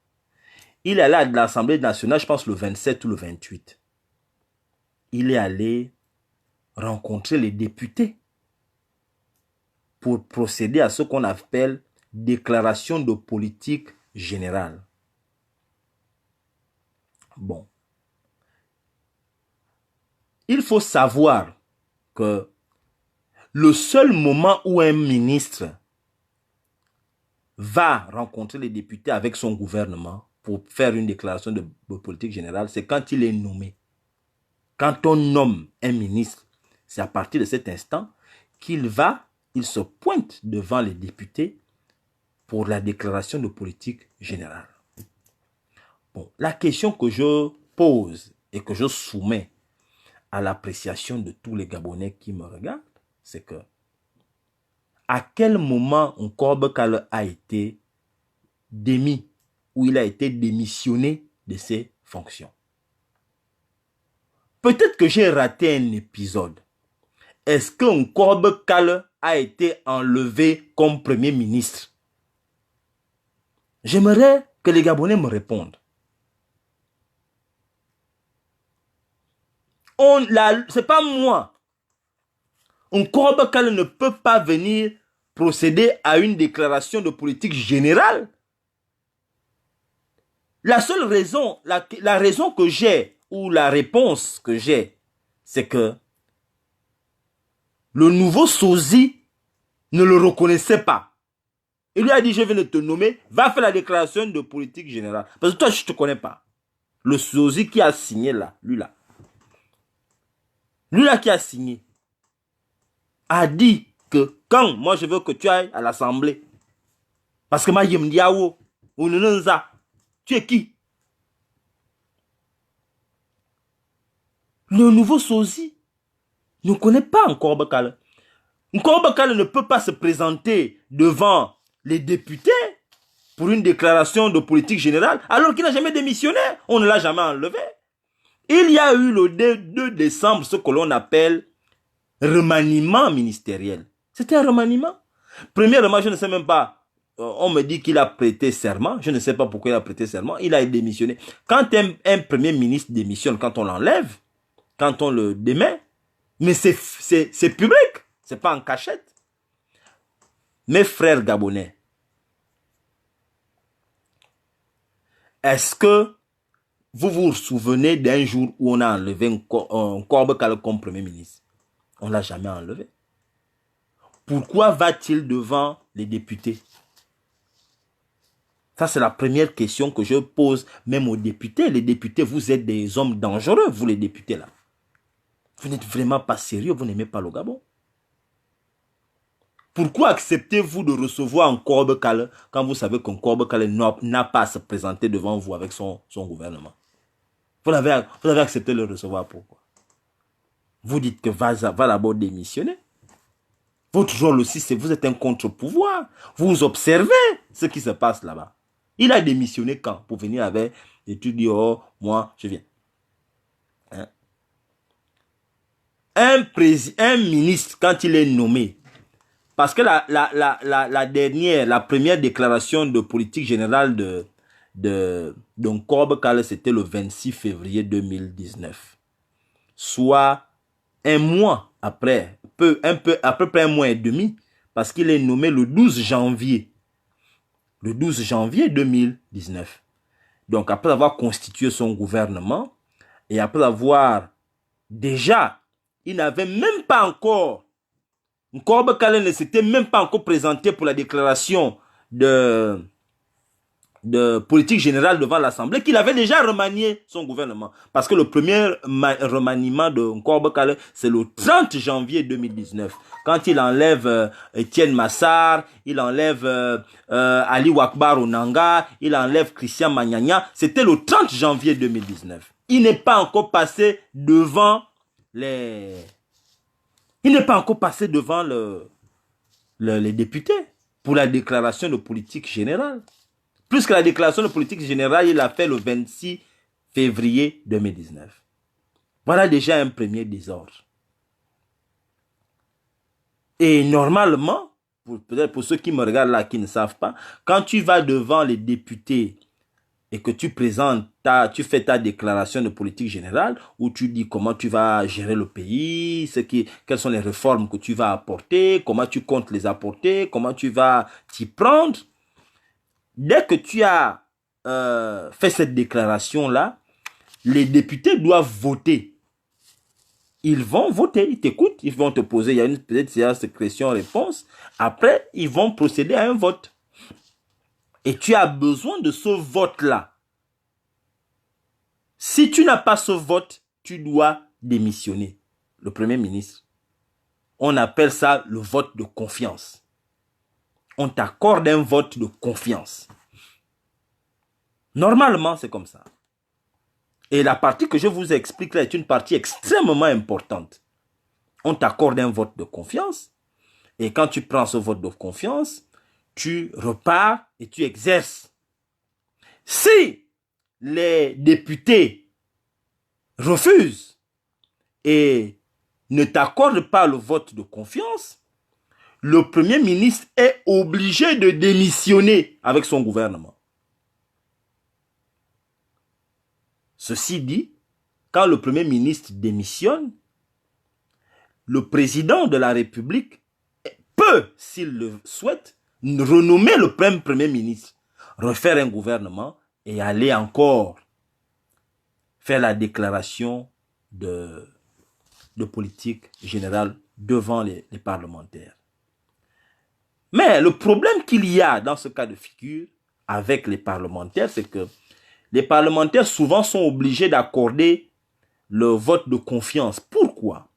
Il est allé à l'Assemblée nationale, je pense le 27 ou le 28. Il est allé rencontrer les députés pour procéder à ce qu'on appelle déclaration de politique générale. Bon. Il faut savoir que le seul moment où un ministre va rencontrer les députés avec son gouvernement pour faire une déclaration de politique générale, c'est quand il est nommé. Quand on nomme un ministre, c'est à partir de cet instant qu'il se pointe devant les députés pour la déclaration de politique générale. Bon, la question que je pose et que je soumets à l'appréciation de tous les Gabonais qui me regardent, c'est que à quel moment Nkorbe Kale a été démis ou il a été démissionné de ses fonctions? Peut-être que j'ai raté un épisode. Est-ce que Nkorbe Kale a été enlevé comme Premier ministre? J'aimerais que les Gabonais me répondent. C'est pas moi. Nkorbe Kale ne peut pas venir procéder à une déclaration de politique générale. La seule raison, la raison que j'ai, ou la réponse que j'ai, c'est que le nouveau sosie ne le reconnaissait pas. Il lui a dit, je viens de te nommer, va faire la déclaration de politique générale. Parce que toi, je ne te connais pas. Le sosie qui a signé là, lui-là qui a signé, a dit que quand moi je veux que tu ailles à l'Assemblée, parce que tu es qui? Le nouveau sosie ne connaît pas Nkorbe Kale. Nkorbe Kale ne peut pas se présenter devant les députés pour une déclaration de politique générale alors qu'il n'a jamais démissionné. On ne l'a jamais enlevé. Il y a eu le 2 décembre ce que l'on appelle remaniement ministériel. C'était un remaniement. Premièrement, je ne sais même pas, on me dit qu'il a prêté serment. Je ne sais pas pourquoi il a prêté serment. Il a démissionné. Quand un premier ministre démissionne, quand on l'enlève, quand on le démet, mais c'est public. C'est pas en cachette. Mes frères gabonais, est-ce que vous vous souvenez d'un jour où on a enlevé Nkorbe Kale comme premier ministre? On ne l'a jamais enlevé. Pourquoi va-t-il devant les députés? Ça, c'est la première question que je pose même aux députés. Les députés, vous êtes des hommes dangereux, vous les députés là. Vous n'êtes vraiment pas sérieux, vous n'aimez pas le Gabon. Pourquoi acceptez-vous de recevoir Nkorbe Kale quand vous savez qu'Nkorbe Kale n'a pas à se présenter devant vous avec son gouvernement? Vous avez accepté de le recevoir, pourquoi? Vous dites que va d'abord démissionner. Votre rôle aussi, c'est vous êtes un contre-pouvoir. Vous observez ce qui se passe là-bas. Il a démissionné quand? Pour venir avec et tu dis, oh, moi, je viens. Hein? Un ministre, quand il est nommé, parce que la première déclaration de politique générale de Nkorbe Kale, c'était le 26 février 2019. Soit un mois après, à peu près un mois et demi, parce qu'il est nommé le 12 janvier. Le 12 janvier 2019. Donc, après avoir constitué son gouvernement, et après avoir déjà, il n'avait même pas encore, Nkorbe Kale ne s'était même pas encore présenté pour la déclaration de politique générale devant l'Assemblée, qu'il avait déjà remanié son gouvernement. Parce que le premier remaniement de Nkorbe Kale, c'est le 30 janvier 2019. Quand il enlève Etienne Massar, il enlève Ali Wakbar Onanga, il enlève Christian Magnagna, c'était le 30 janvier 2019. Il n'est pas encore passé devant les députés pour la déclaration de politique générale. Puisque la déclaration de politique générale, il l'a fait le 26 février 2019. Voilà déjà un premier désordre. Et normalement, peut-être pour ceux qui me regardent là, qui ne savent pas, quand tu vas devant les députés et que tu présentes tu fais ta déclaration de politique générale où tu dis comment tu vas gérer le pays, quelles sont les réformes que tu vas apporter, comment tu comptes les apporter, comment tu vas t'y prendre. Dès que tu as fait cette déclaration-là, les députés doivent voter. Ils vont voter, ils t'écoutent, ils vont te poser, il y a une petite séance de questions-réponses. Après, ils vont procéder à un vote. Et tu as besoin de ce vote-là. Si tu n'as pas ce vote, tu dois démissionner. Le Premier ministre. On appelle ça le vote de confiance. On t'accorde un vote de confiance. Normalement, c'est comme ça. Et la partie que je vous explique là est une partie extrêmement importante. On t'accorde un vote de confiance. Et quand tu prends ce vote de confiance, tu repars et tu exerces. Si les députés refusent et ne t'accordent pas le vote de confiance, le Premier ministre est obligé de démissionner avec son gouvernement. Ceci dit, quand le Premier ministre démissionne, le président de la République peut, s'il le souhaite, renommer le Premier ministre, refaire un gouvernement et aller encore faire la déclaration de politique générale devant les parlementaires. Mais le problème qu'il y a dans ce cas de figure avec les parlementaires, c'est que les parlementaires souvent sont obligés d'accorder le vote de confiance. Pourquoi?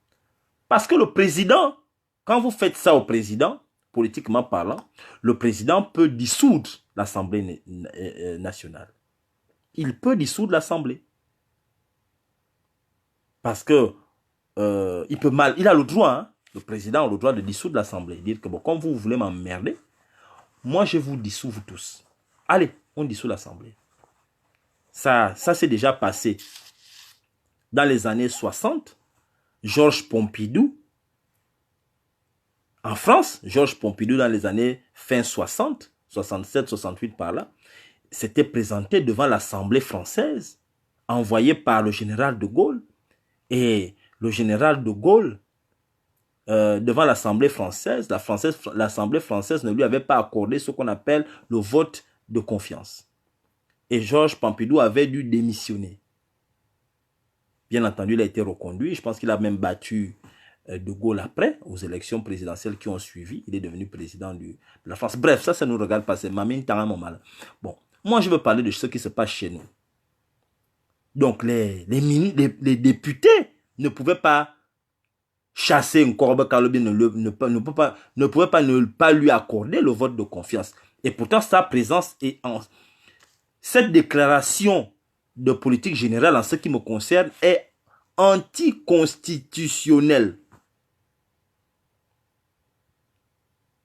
Parce que le président, quand vous faites ça au président, politiquement parlant, le président peut dissoudre l'Assemblée nationale. Il peut dissoudre l'Assemblée. Parce que il a le droit, hein, le président a le droit de dissoudre l'Assemblée. Dire que bon, comme vous voulez m'emmerder, moi je vous dissous vous tous. Allez, on dissout l'Assemblée. Ça s'est déjà passé. Dans les années 60, Georges Pompidou, en France, Georges Pompidou dans les années fin 60, 67, 68 par là, s'était présenté devant l'Assemblée française, envoyé par le général de Gaulle. Et le général de Gaulle, devant l'Assemblée française, l'Assemblée française ne lui avait pas accordé ce qu'on appelle le vote de confiance. Et Georges Pompidou avait dû démissionner. Bien entendu, il a été reconduit. Je pense qu'il a même battu de Gaulle après, aux élections présidentielles qui ont suivi. Il est devenu président de la France. Bref, ça ne nous regarde pas. C'est Mamine Taram mal. Bon, moi, je veux parler de ce qui se passe chez nous. Donc, les députés ne pouvaient pas chasser Nkorbe Kalobi, ne pouvaient pas ne pas lui accorder le vote de confiance. Et pourtant, sa présence est cette déclaration de politique générale, en ce qui me concerne, est anticonstitutionnelle.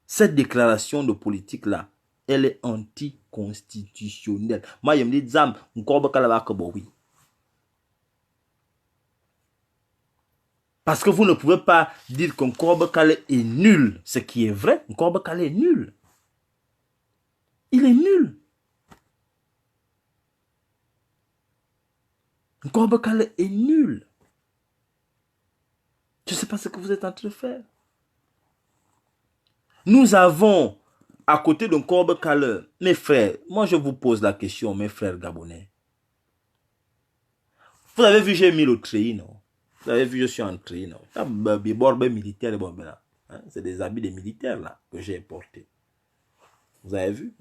Cette déclaration de politique-là, elle est anticonstitutionnelle. Moi, je me dis, Zam, Nkorbe Kalabaka, oui. Parce que vous ne pouvez pas dire qu'Nkorbe Kale est nul. Ce qui est vrai, Nkorbe Kale est nul. Il est nul. Nkorbe Kale est nul. Je ne sais pas ce que vous êtes en train de faire. Nous avons, à côté de Nkorbe Kale, mes frères, moi je vous pose la question, mes frères gabonais. Vous avez vu, j'ai mis le treillis, non? Vous avez vu, je suis en treillis, non? C'est des habits des militaires, là, que j'ai portés. Vous avez vu?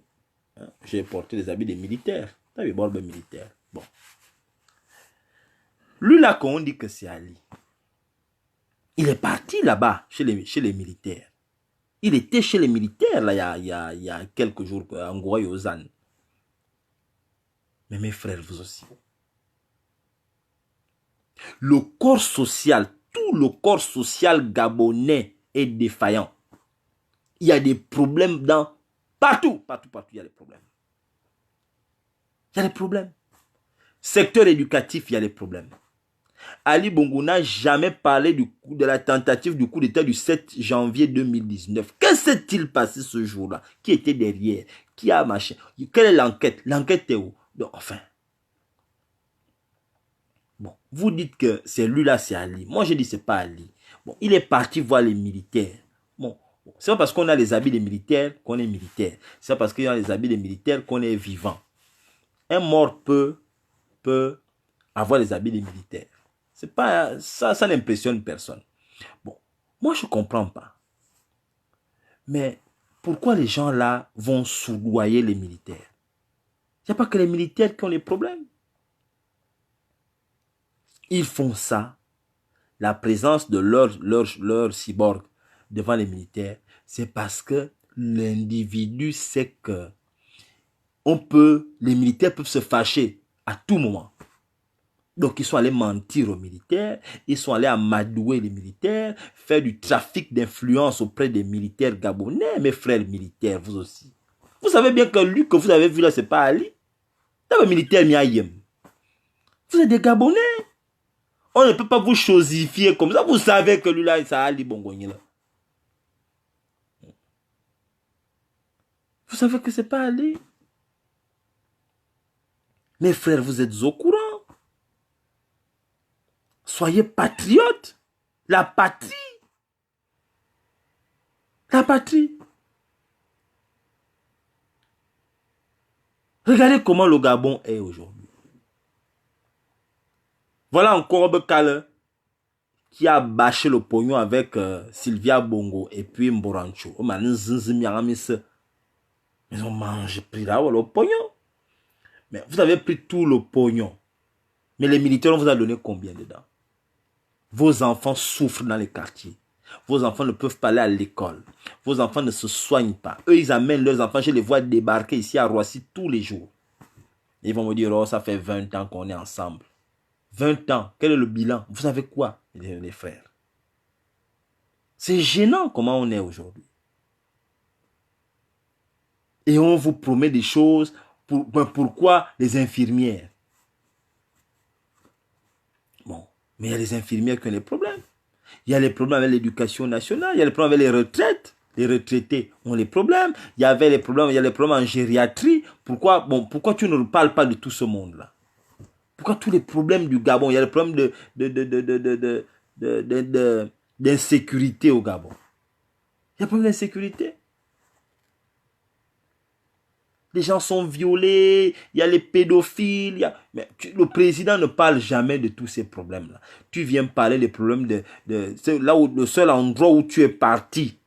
J'ai porté des habits des militaires. Militaire. Bon. Lui, là, quand on dit que c'est Ali, il est parti là-bas, chez les militaires. Il était chez les militaires, là, il y a quelques jours, en Goya-Ozan. Mais mes frères, vous aussi. Le corps social, tout le corps social gabonais est défaillant. Il y a des problèmes partout, il y a des problèmes. Il y a des problèmes. Secteur éducatif, il y a des problèmes. Ali Bongo n'a jamais parlé de la tentative du coup d'État du 7 janvier 2019. Que s'est-il passé ce jour-là? Qui était derrière? Qui a marché? Quelle est l'enquête? L'enquête est où? Donc, enfin. Bon, vous dites que c'est lui là, c'est Ali. Moi, je dis c'est pas Ali. Bon, il est parti voir les militaires. Bon, c'est pas parce qu'on a les habits des militaires qu'on est militaire. C'est pas parce qu'on a les habits des militaires qu'on est vivant. Un mort peut avoir les habits des militaires. C'est pas ça n'impressionne personne. Bon, moi je comprends pas. Mais pourquoi les gens là vont soudoyer les militaires? Il n'y a pas que les militaires qui ont les problèmes. Ils font ça. La présence de leur cyborg devant les militaires, c'est parce que l'individu sait que les militaires peuvent se fâcher à tout moment. Donc, ils sont allés mentir aux militaires, ils sont allés amadouer les militaires, faire du trafic d'influence auprès des militaires gabonais, mes frères militaires, vous aussi. Vous savez bien que lui que vous avez vu là, c'est pas Ali. C'est un militaire miaïem. Vous êtes des Gabonais. On ne peut pas vous chosifier comme ça. Vous savez que lui là, c'est Ali Bongogne là. Vous savez que c'est pas Ali. Mes frères, vous êtes au courant. Soyez patriotes. La patrie. La patrie. Regardez comment le Gabon est aujourd'hui. Voilà encore Bekale qui a bâché le pognon avec Sylvia Bongo et puis Mborancho. Ils ont mangé, pris là le pognon. Mais vous avez pris tout le pognon. Mais les militaires, on vous a donné combien dedans? Vos enfants souffrent dans les quartiers. Vos enfants ne peuvent pas aller à l'école. Vos enfants ne se soignent pas. Eux, ils amènent leurs enfants. Je les vois débarquer ici à Roissy tous les jours. Et ils vont me dire, oh, ça fait 20 ans qu'on est ensemble. 20 ans, quel est le bilan? Vous savez quoi, les frères? C'est gênant comment on est aujourd'hui. Et on vous promet des choses. Pourquoi les infirmières? Bon, mais il y a les infirmières qui ont des problèmes. Il y a les problèmes avec l'éducation nationale. Il y a les problèmes avec les retraites. Les retraités ont les problèmes. Il y a les problèmes en gériatrie. Pourquoi tu ne parles pas de tout ce monde-là? Pourquoi tous les problèmes du Gabon? Il y a les problèmes d'insécurité au Gabon. Il y a des problèmes d'insécurité. Les gens sont violés, il y a les pédophiles. Mais le président ne parle jamais de tous ces problèmes-là. Tu viens parler des problèmes là où le seul endroit où tu es parti,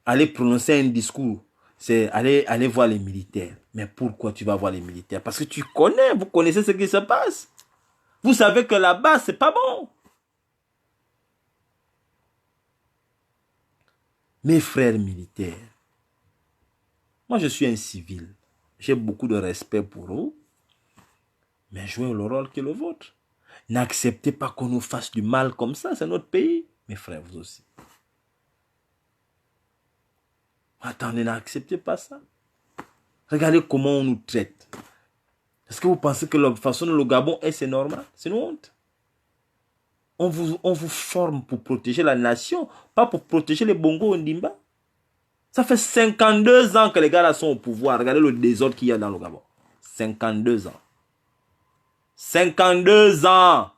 aller prononcer un discours, c'est aller voir les militaires. Mais pourquoi tu vas voir les militaires? Parce que vous connaissez ce qui se passe. Vous savez que là-bas, c'est pas bon. Mes frères militaires, moi je suis un civil. J'ai beaucoup de respect pour eux. Mais jouez le rôle qui est le vôtre. N'acceptez pas qu'on nous fasse du mal comme ça. C'est notre pays. Mes frères, vous aussi. Attendez, n'acceptez pas ça. Regardez comment on nous traite. Est-ce que vous pensez que la façon dont le Gabon est, c'est normal? C'est une honte. On vous forme pour protéger la nation, pas pour protéger les Bongo Ondimba. Ça fait 52 ans que les gars là sont au pouvoir. Regardez le désordre qu'il y a dans le Gabon. 52 ans. 52 ans.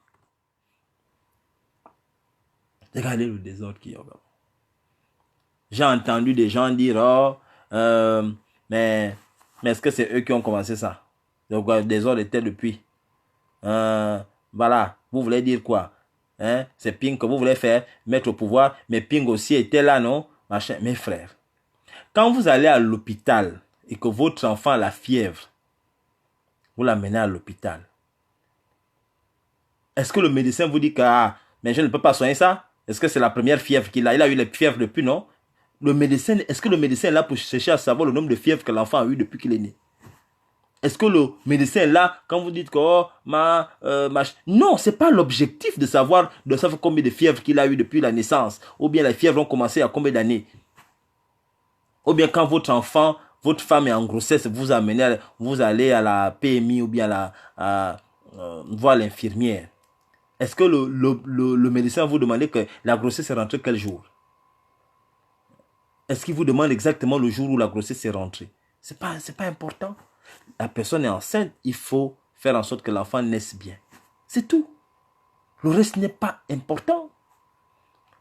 Regardez le désordre qu'il y a au Gabon. J'ai entendu des gens dire, oh, mais est-ce que c'est eux qui ont commencé ça? Donc, le désordre était depuis. Voilà, vous voulez dire quoi? Hein? C'est Ping que vous voulez faire, mettre au pouvoir, mais Ping aussi était là, non? Machin. Mes frères, quand vous allez à l'hôpital et que votre enfant a la fièvre, vous l'amenez à l'hôpital. Est-ce que le médecin vous dit que mais je ne peux pas soigner ça? Est-ce que c'est la première fièvre qu'il a? Il a eu les fièvres depuis, non? Est-ce que le médecin est là pour chercher à savoir le nombre de fièvres que l'enfant a eu depuis qu'il est né? Est-ce que le médecin est là quand vous dites que non, c'est pas l'objectif de savoir combien de fièvres qu'il a eu depuis la naissance, ou bien les fièvres ont commencé à combien d'années, ou bien quand votre enfant, votre femme est en grossesse, vous allez à la PMI ou bien voir l'infirmière. Est-ce que le médecin vous demande que la grossesse est rentrée quel jour? Est-ce qu'il vous demande exactement le jour où la grossesse est rentrée? C'est pas important. La personne est enceinte, il faut faire en sorte que l'enfant naisse bien. C'est tout. Le reste n'est pas important.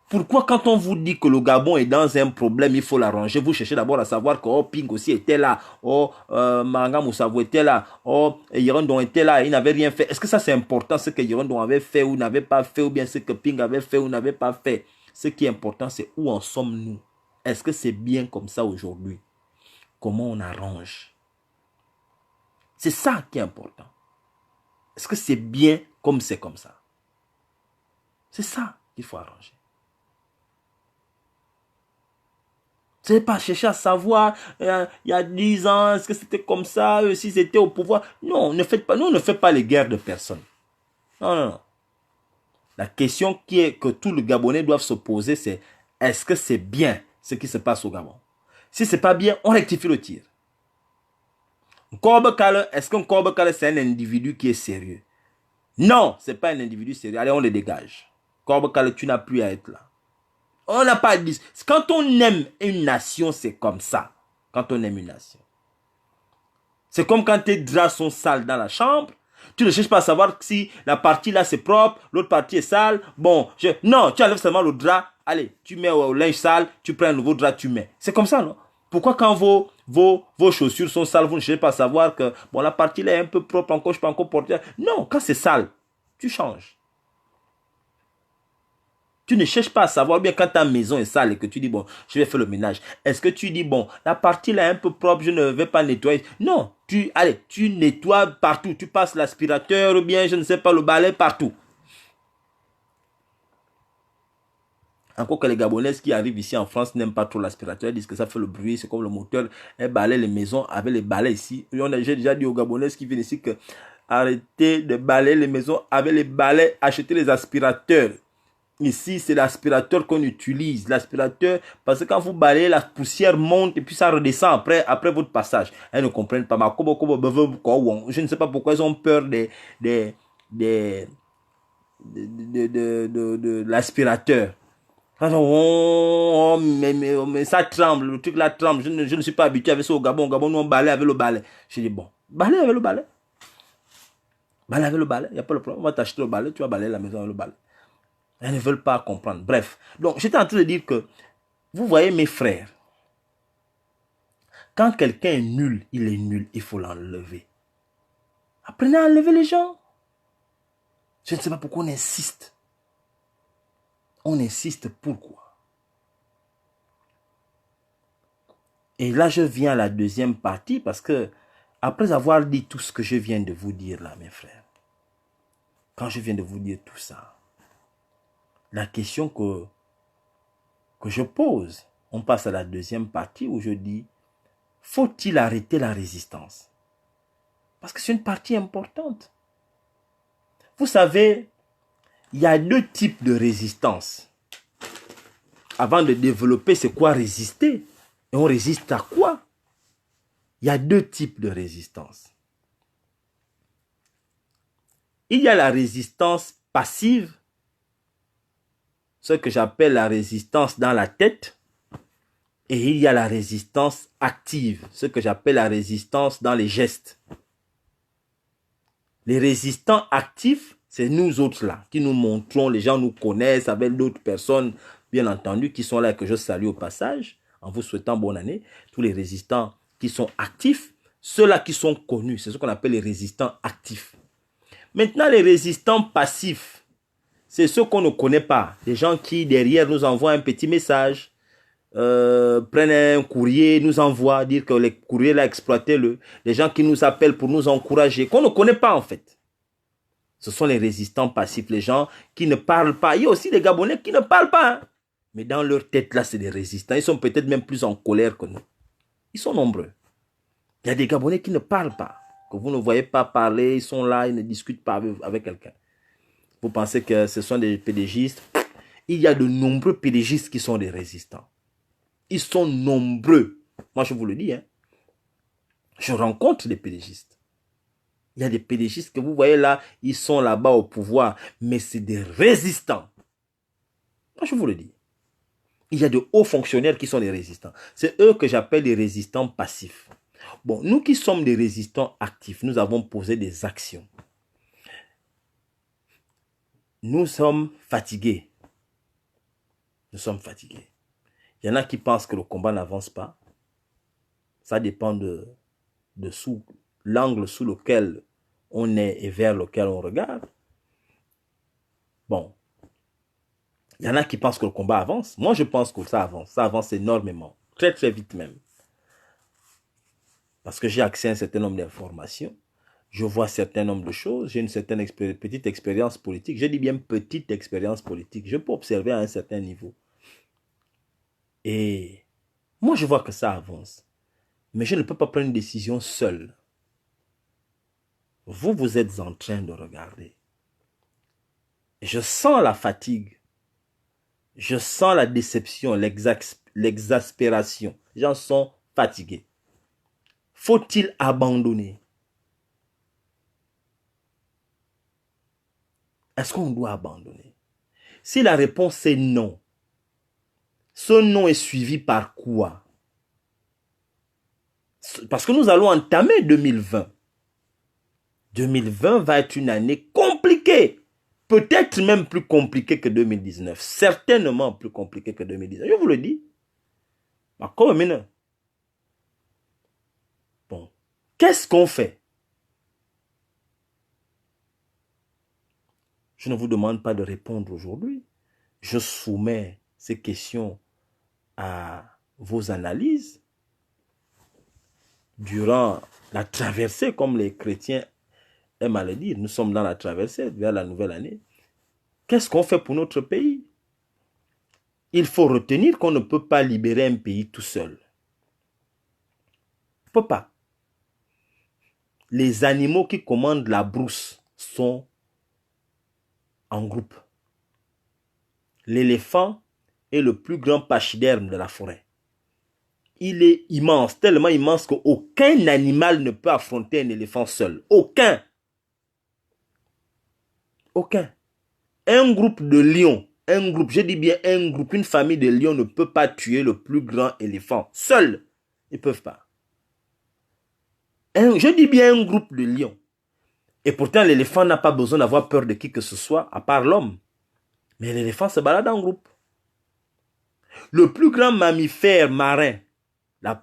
Pourquoi quand on vous dit que le Gabon est dans un problème, il faut l'arranger, vous cherchez d'abord à savoir que oh, Ping aussi était là, oh, Maranga Moussavou était là, oh, Yerondon était là, il n'avait rien fait. Est-ce que ça c'est important, ce que Yerondon avait fait ou n'avait pas fait, ou bien ce que Ping avait fait ou n'avait pas fait? Ce qui est important, c'est où en sommes-nous? Est-ce que c'est bien comme ça aujourd'hui? Comment on arrange? C'est ça qui est important. Est-ce que c'est bien comme c'est comme ça? C'est ça qu'il faut arranger. Ce n'est pas chercher à savoir, il y a 10 ans, est-ce que c'était comme ça, s'ils étaient au pouvoir. Non, ne faites pas, nous, on ne fait pas les guerres de personne. Non, non, non. La question que tous les Gabonais doivent se poser, c'est est-ce que c'est bien ce qui se passe au Gabon? Si ce n'est pas bien, on rectifie le tir. Est-ce qu'un Korbe Kale, c'est un individu qui est sérieux? Non, ce n'est pas un individu sérieux. Allez, on le dégage. Korbe Kale, tu n'as plus à être là. On n'a pas dit. Quand on aime une nation, c'est comme ça. Quand on aime une nation. C'est comme quand tes draps sont sales dans la chambre. Tu ne cherches pas à savoir si la partie là c'est propre, l'autre partie est sale. Bon, non, tu enlèves seulement le drap. Allez, tu mets au linge sale, tu prends un nouveau drap, tu mets. C'est comme ça, non? Pourquoi quand vos chaussures sont sales, vous ne cherchez pas à savoir que bon, la partie là est un peu propre, encore je peux encore porter. Non, quand c'est sale, tu changes. Tu ne cherches pas à savoir, bien quand ta maison est sale et que tu dis, bon, je vais faire le ménage. Est-ce que tu dis, bon, la partie là est un peu propre, je ne vais pas nettoyer. Non, tu nettoies partout. Tu passes l'aspirateur ou bien, je ne sais pas, le balai partout. Encore que les Gabonaises qui arrivent ici en France n'aiment pas trop l'aspirateur. Ils disent que ça fait le bruit, c'est comme le moteur. Elles balaient les maisons avec les balais ici. J'ai déjà dit aux Gabonaises qui viennent ici que arrêtez de balayer les maisons avec les balais, achetez les aspirateurs. Ici, c'est l'aspirateur qu'on utilise. L'aspirateur, parce que quand vous balayez, la poussière monte et puis ça redescend après votre passage. Elles ne comprennent pas. Je ne sais pas pourquoi elles ont peur de l'aspirateur. Mais ça tremble, le truc là tremble. Je ne suis pas habitué avec ça au Gabon. Au Gabon, nous on balaye avec le balai. Je dis bon, balaye avec le balai. Balaye avec le balai, il n'y a pas de problème. On va t'acheter le balai, tu vas balayer la maison avec le balai. Elles ne veulent pas comprendre. Bref. Donc, j'étais en train de dire que, vous voyez mes frères, quand quelqu'un est nul, il faut l'enlever. Apprenez à enlever les gens. Je ne sais pas pourquoi on insiste. On insiste pourquoi. Et là, je viens à la deuxième partie parce que, après avoir dit tout ce que je viens de vous dire là, mes frères, quand je viens de vous dire tout ça, la question que je pose, on passe à la deuxième partie où je dis, faut-il arrêter la résistance? Parce que c'est une partie importante. Vous savez, il y a deux types de résistance. Avant de développer, c'est quoi résister? Et on résiste à quoi? Il y a deux types de résistance. Il y a la résistance passive, ce que j'appelle la résistance dans la tête. Et il y a la résistance active, ce que j'appelle la résistance dans les gestes. Les résistants actifs, c'est nous autres là, qui nous montrons, les gens nous connaissent avec d'autres personnes, bien entendu, qui sont là et que je salue au passage, en vous souhaitant bonne année. Tous les résistants qui sont actifs, ceux-là qui sont connus, c'est ce qu'on appelle les résistants actifs. Maintenant, les résistants passifs, c'est ceux qu'on ne connaît pas. Les gens qui, derrière, nous envoient un petit message, prennent un courrier, nous envoient, dire que les courriers là, exploitez-le. Les gens qui nous appellent pour nous encourager, qu'on ne connaît pas en fait. Ce sont les résistants passifs, les gens qui ne parlent pas. Il y a aussi des Gabonais qui ne parlent pas. Hein. Mais dans leur tête là, c'est des résistants. Ils sont peut-être même plus en colère que nous. Ils sont nombreux. Il y a des Gabonais qui ne parlent pas. Que vous ne voyez pas parler, ils sont là, ils ne discutent pas avec quelqu'un. Vous pensez que ce sont des pédégistes? Il y a de nombreux pédégistes qui sont des résistants. Ils sont nombreux. Moi, je vous le dis. Hein. Je rencontre des pédégistes. Il y a des pédégistes que vous voyez là, ils sont là-bas au pouvoir, mais c'est des résistants. Moi, je vous le dis. Il y a de hauts fonctionnaires qui sont des résistants. C'est eux que j'appelle les résistants passifs. Bon, nous qui sommes des résistants actifs, nous avons posé des actions. Nous sommes fatigués. Nous sommes fatigués. Il y en a qui pensent que le combat n'avance pas. Ça dépend de l'angle sous lequel on est et vers lequel on regarde. Bon. Il y en a qui pensent que le combat avance. Moi, je pense que ça avance. Ça avance énormément. Très, très vite même. Parce que j'ai accès à un certain nombre d'informations. Je vois un certain nombre de choses. J'ai une certaine petite expérience politique. Je dis bien petite expérience politique. Je peux observer à un certain niveau. Et moi, je vois que ça avance. Mais je ne peux pas prendre une décision seule. Vous, vous êtes en train de regarder. Je sens la fatigue. Je sens la déception, l'exaspération. Les gens sont fatigués. Faut-il abandonner? Est-ce qu'on doit abandonner? Si la réponse est non, ce non est suivi par quoi? Parce que nous allons entamer 2020. 2020 va être une année compliquée. Peut-être même plus compliquée que 2019. Certainement plus compliquée que 2019. Je vous le dis. Bon. Qu'est-ce qu'on fait? Je ne vous demande pas de répondre aujourd'hui. Je soumets ces questions à vos analyses durant la traversée, comme les chrétiens aiment à le dire. Nous sommes dans la traversée vers la nouvelle année. Qu'est-ce qu'on fait pour notre pays? Il faut retenir qu'on ne peut pas libérer un pays tout seul. On ne peut pas. Les animaux qui commandent la brousse sont en groupe. L'éléphant est le plus grand pachyderme de la forêt. Il est immense, tellement immense qu'aucun animal ne peut affronter un éléphant seul. Aucun. Aucun. Un groupe de lions, je dis bien un groupe, une famille de lions ne peut pas tuer le plus grand éléphant. Seul, ils ne peuvent pas. Je dis bien un groupe de lions. Et pourtant, l'éléphant n'a pas besoin d'avoir peur de qui que ce soit, à part l'homme. Mais l'éléphant se balade en groupe. Le plus grand mammifère marin, la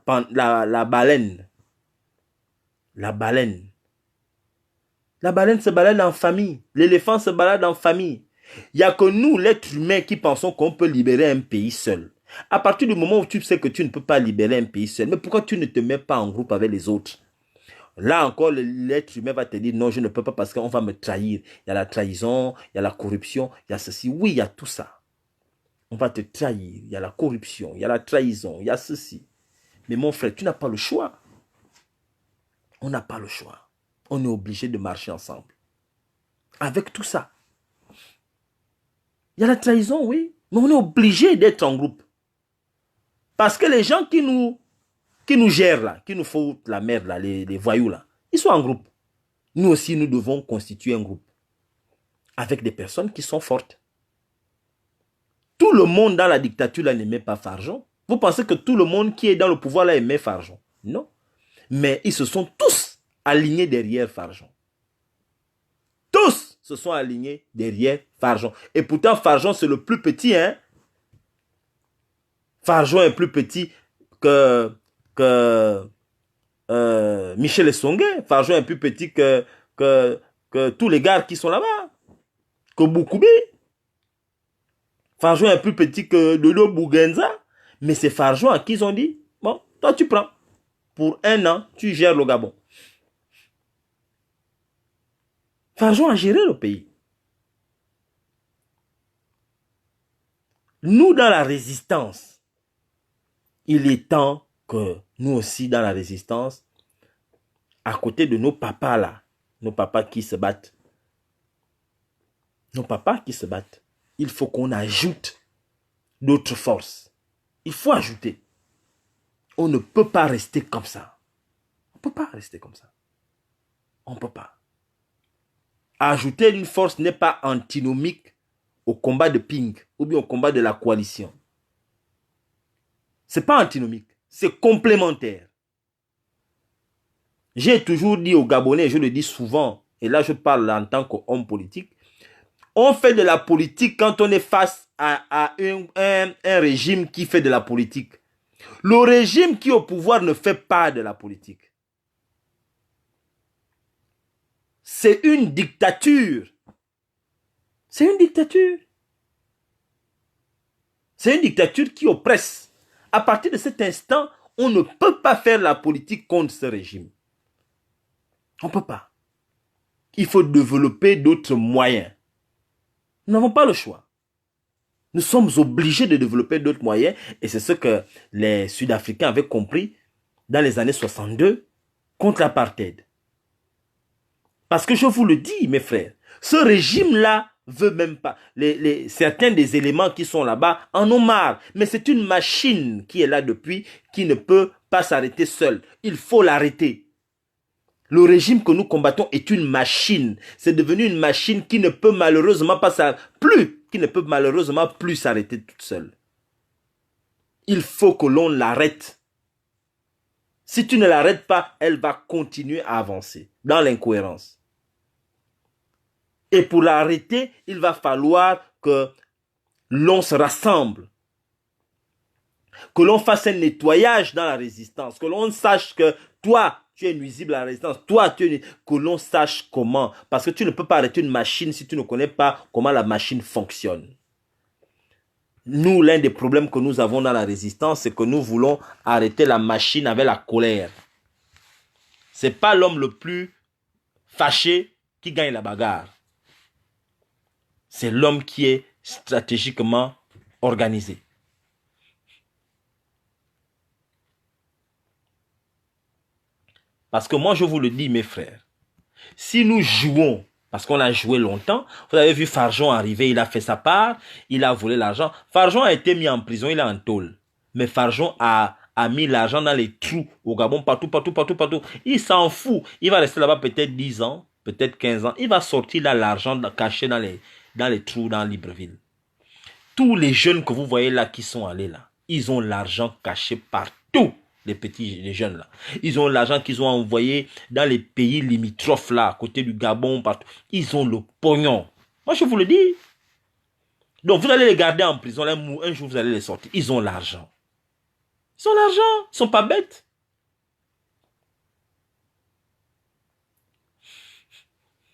baleine. La baleine. La baleine se balade en famille. L'éléphant se balade en famille. Il n'y a que nous, l'être humain, qui pensons qu'on peut libérer un pays seul. À partir du moment où tu sais que tu ne peux pas libérer un pays seul, mais pourquoi tu ne te mets pas en groupe avec les autres? Là encore, l'être humain va te dire non, je ne peux pas parce qu'on va me trahir. Il y a la trahison, il y a la corruption, il y a ceci. Oui, il y a tout ça. On va te trahir. Il y a la corruption, il y a la trahison, il y a ceci. Mais mon frère, tu n'as pas le choix. On n'a pas le choix. On est obligé de marcher ensemble. Avec tout ça. Il y a la trahison, oui. Mais on est obligé d'être en groupe. Parce que les gens qui nous gèrent là, qui nous foutent la merde là, les voyous là, ils sont en groupe. Nous aussi, nous devons constituer un groupe. Avec des personnes qui sont fortes. Tout le monde dans la dictature là n'aimait pas Farjon. Vous pensez que tout le monde qui est dans le pouvoir là aimait Farjon? Non. Mais ils se sont tous alignés derrière Farjon. Tous se sont alignés derrière Farjon. Et pourtant, Farjon, c'est le plus petit, hein. Farjon est plus petit que Michel Essongué. Farjon est plus petit que tous les gars qui sont là-bas. Que Boukoubé. Farjon est plus petit que Dodo Bougenza. Mais c'est Farjon à qui ils ont dit, bon, toi tu prends. Pour 1 an, tu gères le Gabon. Farjon a géré le pays. Nous, dans la résistance, il est temps que nous aussi, dans la résistance, à côté de nos papas là, nos papas qui se battent, il faut qu'on ajoute d'autres forces. Il faut ajouter. On ne peut pas rester comme ça. On ne peut pas rester comme ça. On ne peut pas. Ajouter une force n'est pas antinomique au combat de ping ou bien au combat de la coalition. Ce n'est pas antinomique, c'est complémentaire. J'ai toujours dit aux Gabonais, je le dis souvent, et là je parle en tant qu'homme politique, on fait de la politique quand on est face à un régime qui fait de la politique. Le régime qui est au pouvoir ne fait pas de la politique. C'est une dictature. C'est une dictature. C'est une dictature qui oppresse. À partir de cet instant, on ne peut pas faire la politique contre ce régime. On ne peut pas. Il faut développer d'autres moyens. Nous n'avons pas le choix. Nous sommes obligés de développer d'autres moyens et c'est ce que les Sud-Africains avaient compris dans les années 62 contre l'apartheid. Parce que je vous le dis, mes frères, ce régime-là veut même pas. Certains des éléments qui sont là-bas en ont marre. Mais c'est une machine qui est là depuis, qui ne peut pas s'arrêter seule. Il faut l'arrêter. Le régime que nous combattons est une machine. C'est devenu une machine qui ne peut malheureusement pas plus s'arrêter toute seule. Il faut que l'on l'arrête. Si tu ne l'arrêtes pas, elle va continuer à avancer dans l'incohérence. Et pour l'arrêter, il va falloir que l'on se rassemble. Que l'on fasse un nettoyage dans la résistance. Que l'on sache que toi, tu es nuisible à la résistance. Toi, que l'on sache comment. Parce que tu ne peux pas arrêter une machine si tu ne connais pas comment la machine fonctionne. Nous, l'un des problèmes que nous avons dans la résistance, c'est que nous voulons arrêter la machine avec la colère. Ce n'est pas l'homme le plus fâché qui gagne la bagarre. C'est l'homme qui est stratégiquement organisé. Parce que moi, je vous le dis, mes frères, si nous jouons, parce qu'on a joué longtemps, vous avez vu Farjon arriver, il a fait sa part, il a volé l'argent. Farjon a été mis en prison, il est en tôle. Mais Farjon a mis l'argent dans les trous au Gabon, partout. Il s'en fout. Il va rester là-bas peut-être 10 ans, peut-être 15 ans. Il va sortir là l'argent caché dans les trous dans Libreville. Tous les jeunes que vous voyez là qui sont allés là, ils ont l'argent caché partout. Les jeunes là. Ils ont l'argent qu'ils ont envoyé dans les pays limitrophes là, à côté du Gabon, partout. Ils ont le pognon. Moi, je vous le dis. Donc, vous allez les garder en prison. Un jour, vous allez les sortir. Ils ont l'argent. Ils ont l'argent. Ils ne sont pas bêtes.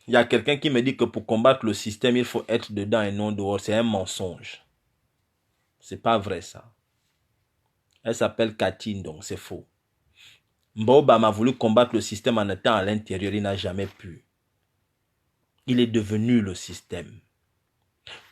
Il y a quelqu'un qui me dit que pour combattre le système, il faut être dedans et non dehors. C'est un mensonge. C'est pas vrai ça. Elle s'appelle Katine, donc c'est faux. Mbobam a voulu combattre le système en étant à l'intérieur. Il n'a jamais pu. Il est devenu le système.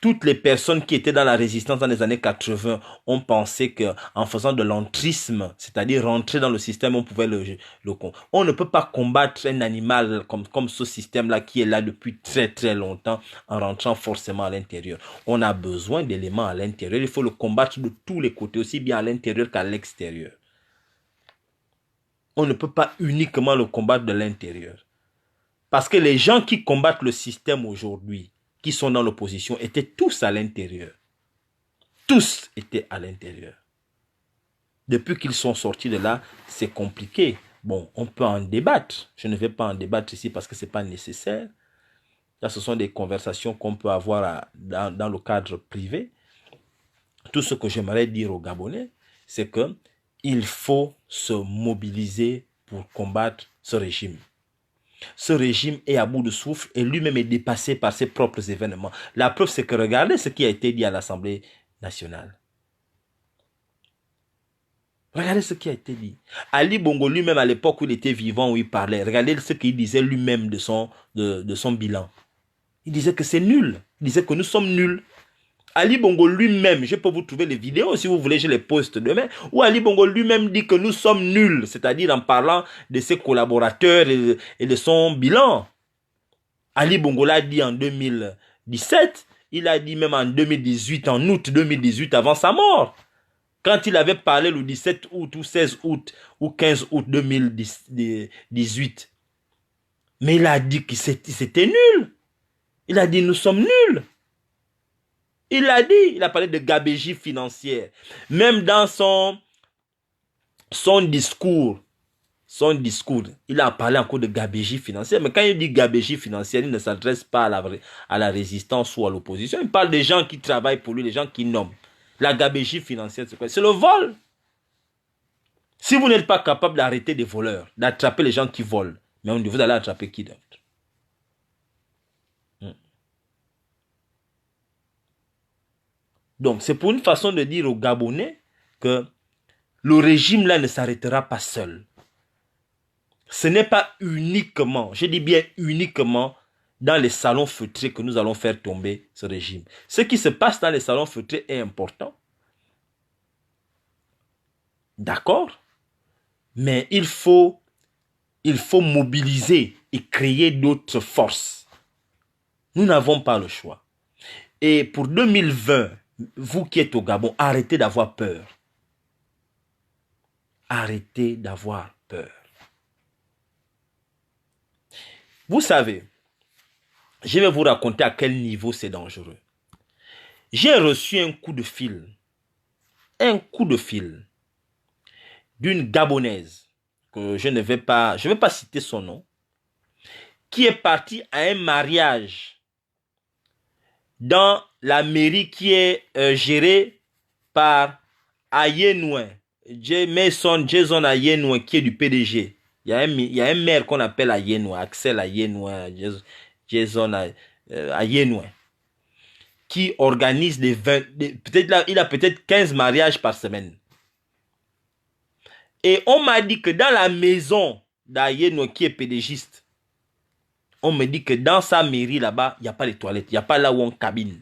Toutes les personnes qui étaient dans la résistance dans les années 80 ont pensé qu'en faisant de l'entrisme, c'est-à-dire rentrer dans le système, on pouvait le combattre. On ne peut pas combattre un animal comme ce système-là qui est là depuis très très longtemps en rentrant forcément à l'intérieur. On a besoin d'éléments à l'intérieur. Il faut le combattre de tous les côtés, aussi bien à l'intérieur qu'à l'extérieur. On ne peut pas uniquement le combattre de l'intérieur. Parce que les gens qui combattent le système aujourd'hui, qui sont dans l'opposition, étaient tous à l'intérieur. Tous étaient à l'intérieur. Depuis qu'ils sont sortis de là, c'est compliqué. Bon, on peut en débattre. Je ne vais pas en débattre ici parce que ce n'est pas nécessaire. Là, ce sont des conversations qu'on peut avoir dans le cadre privé. Tout ce que j'aimerais dire aux Gabonais, c'est qu'il faut se mobiliser pour combattre ce régime. Ce régime est à bout de souffle et lui-même est dépassé par ses propres événements. La preuve, c'est que regardez ce qui a été dit à l'Assemblée nationale. Regardez ce qui a été dit. Ali Bongo lui-même, à l'époque où il était vivant, où il parlait, regardez ce qu'il disait lui-même de son bilan. Il disait que c'est nul. Il disait que nous sommes nuls. Ali Bongo lui-même, je peux vous trouver les vidéos si vous voulez, je les poste demain, où Ali Bongo lui-même dit que nous sommes nuls, c'est-à-dire en parlant de ses collaborateurs et de son bilan. Ali Bongo l'a dit en 2017, il a dit même en 2018, en août 2018, avant sa mort. Quand il avait parlé le 17 août ou 16 août ou 15 août 2018. Mais il a dit que c'était nul. Il a dit, nous sommes nuls. Il l'a dit, il a parlé de gabegie financière. Même dans son discours, il a parlé encore de gabegie financière. Mais quand il dit gabegie financière, il ne s'adresse pas à la résistance ou à l'opposition. Il parle des gens qui travaillent pour lui, des gens qui nomment. La gabegie financière, c'est quoi? C'est le vol. Si vous n'êtes pas capable d'arrêter des voleurs, d'attraper les gens qui volent, mais vous allez attraper qui d'autre? Donc, c'est pour une façon de dire aux Gabonais que le régime là ne s'arrêtera pas seul. Ce n'est pas uniquement, je dis bien uniquement, dans les salons feutrés que nous allons faire tomber ce régime. Ce qui se passe dans les salons feutrés est important. D'accord? Mais il faut mobiliser et créer d'autres forces. Nous n'avons pas le choix. Et pour 2020, vous qui êtes au Gabon, arrêtez d'avoir peur. Arrêtez d'avoir peur. Vous savez, je vais vous raconter à quel niveau c'est dangereux. J'ai reçu un coup de fil d'une Gabonaise, que je ne vais pas citer son nom, qui est partie à un mariage dans la mairie qui est gérée par Ayenouin, Jason Ayenouin, qui est du PDG. Il y a un maire qu'on appelle Ayenouin, Axel Ayenouin, Jason Ayenouin, qui organise il a peut-être 15 mariages par semaine. Et on m'a dit que dans la maison d'Ayenouin, qui est PDGiste, on me dit que dans sa mairie là-bas, il n'y a pas de toilettes, il n'y a pas là où on cabine.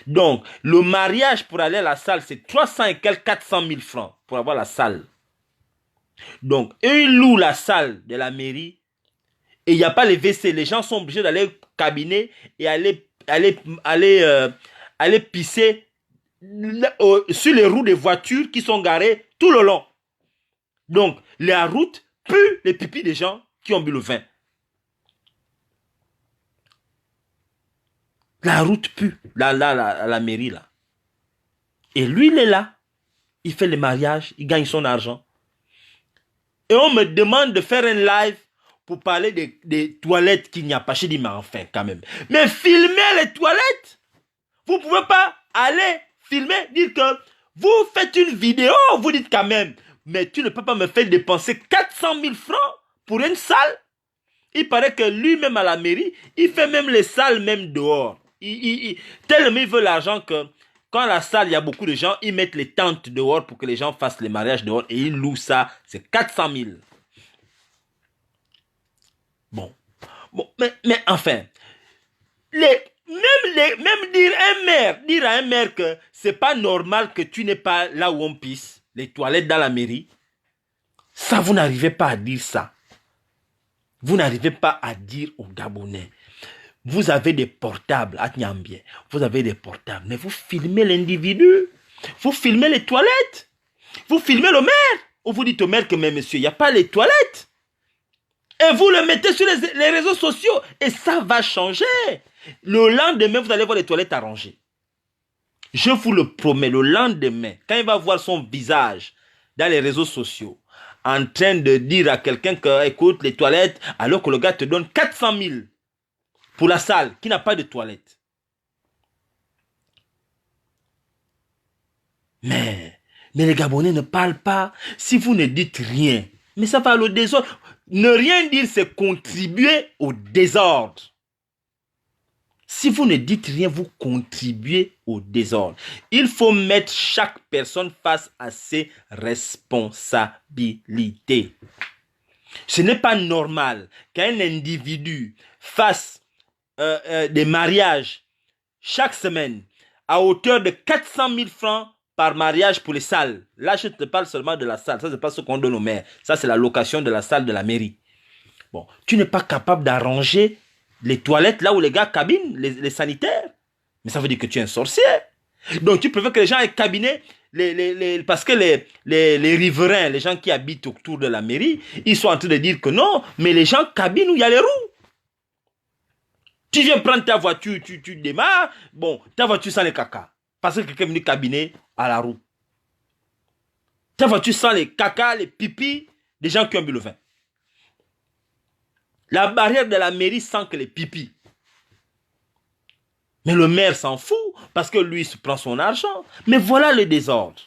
Donc, le mariage pour aller à la salle, c'est 300 et quelques 400 000 francs pour avoir la salle. Donc, eux, ils louent la salle de la mairie et il n'y a pas les WC. Les gens sont obligés d'aller cabiner et aller pisser sur les roues des voitures qui sont garées tout le long. Donc, la route pue les pipis des gens qui ont bu le vin. La route pue, la mairie là. Et lui, il est là. Il fait le mariage, il gagne son argent. Et on me demande de faire un live pour parler des toilettes qu'il n'y a pas. Je dis, mais enfin, quand même. Mais filmez les toilettes. Vous ne pouvez pas aller filmer, dire que vous faites une vidéo, vous dites quand même, mais tu ne peux pas me faire dépenser 400 000 francs pour une salle. Il paraît que lui-même à la mairie, il fait même les salles même dehors. Tellement il veut l'argent que quand la salle, il y a beaucoup de gens, ils mettent les tentes dehors pour que les gens fassent les mariages dehors et ils louent ça, c'est 400 000. Bon, mais enfin, même dire à un maire que c'est pas normal que tu n'es pas là où on pisse, les toilettes dans la mairie, ça vous n'arrivez pas à dire ça. Vous n'arrivez pas à dire aux Gabonais. Vous avez des portables à Niambie. Vous avez des portables. Mais vous filmez l'individu. Vous filmez les toilettes. Vous filmez le maire. Ou vous dites au maire que, mais monsieur, il n'y a pas les toilettes. Et vous le mettez sur les réseaux sociaux. Et ça va changer. Le lendemain, vous allez voir les toilettes arrangées. Je vous le promets, le lendemain, quand il va voir son visage dans les réseaux sociaux, en train de dire à quelqu'un que, écoute, les toilettes, alors que le gars te donne 400 000 pour la salle qui n'a pas de toilettes. Mais les Gabonais ne parlent pas. Si vous ne dites rien, mais ça va au désordre. Ne rien dire, c'est contribuer au désordre. Si vous ne dites rien, vous contribuez au désordre. Il faut mettre chaque personne face à ses responsabilités. Ce n'est pas normal qu'un individu fasse des mariages chaque semaine à hauteur de 400 000 francs par mariage pour les salles. Là, je te parle seulement de la salle. Ça, c'est pas ce qu'on donne aux maires. Ça, c'est la location de la salle de la mairie. Bon, tu n'es pas capable d'arranger les toilettes là où les gars cabinent, les sanitaires. Mais ça veut dire que tu es un sorcier. Donc, tu préfères que les gens aient cabiné parce que les riverains, les gens qui habitent autour de la mairie, ils sont en train de dire que non, mais les gens cabinent où il y a les roues. Tu viens prendre ta voiture, tu démarres. Bon, ta voiture sent les caca. Parce que quelqu'un est venu cabiner à la roue. Ta voiture sent les caca, les pipis des gens qui ont bu le vin. La barrière de la mairie sent que les pipis. Mais le maire s'en fout parce que lui, il se prend son argent. Mais voilà le désordre.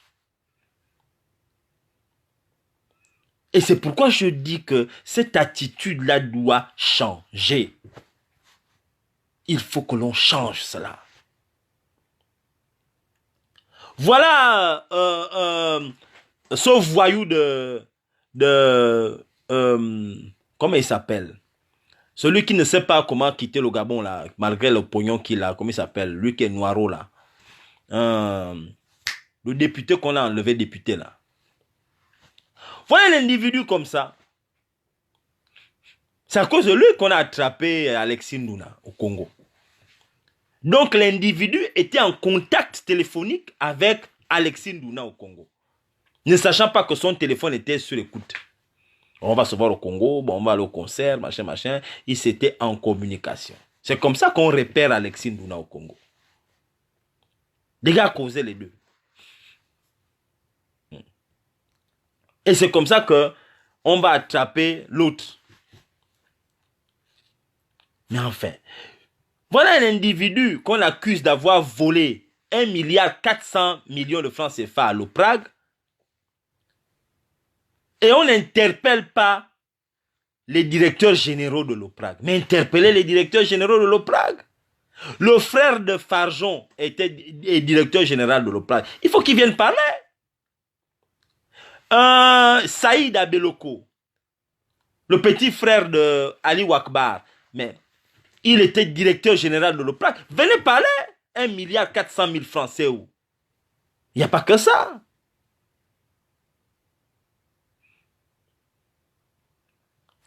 Et c'est pourquoi je dis que cette attitude-là doit changer. Il faut que l'on change cela. Voilà ce voyou comment il s'appelle? Celui qui ne sait pas comment quitter le Gabon, là, malgré le pognon qu'il a. Comment il s'appelle? Lui qui est noiro, là. Le député qu'on a enlevé, député, là. Voilà l'individu comme ça. C'est à cause de lui qu'on a attrapé Alexis Ndouna au Congo. Donc l'individu était en contact téléphonique avec Alexis Ndouna au Congo. Ne sachant pas que son téléphone était sur écoute. On va se voir au Congo, bon, on va aller au concert, machin, machin. Ils étaient en communication. C'est comme ça qu'on repère Alexis Ndouna au Congo. Les gars causaient les deux. Et c'est comme ça qu'on va attraper l'autre. Mais enfin, voilà un individu qu'on accuse d'avoir volé 1,4 milliard de francs CFA à l'OPRAG. Et on n'interpelle pas les directeurs généraux de l'OPRAG. Mais interpeller les directeurs généraux de l'OPRAG. Le frère de Farjon est directeur général de l'OPRAG. Il faut qu'il vienne parler. Saïd Abeloko, le petit frère de Ali Wakbar, mais il était directeur général de l'OPRAG. Venez parler. 1,4 milliard francs, c'est où? Il n'y a pas que ça.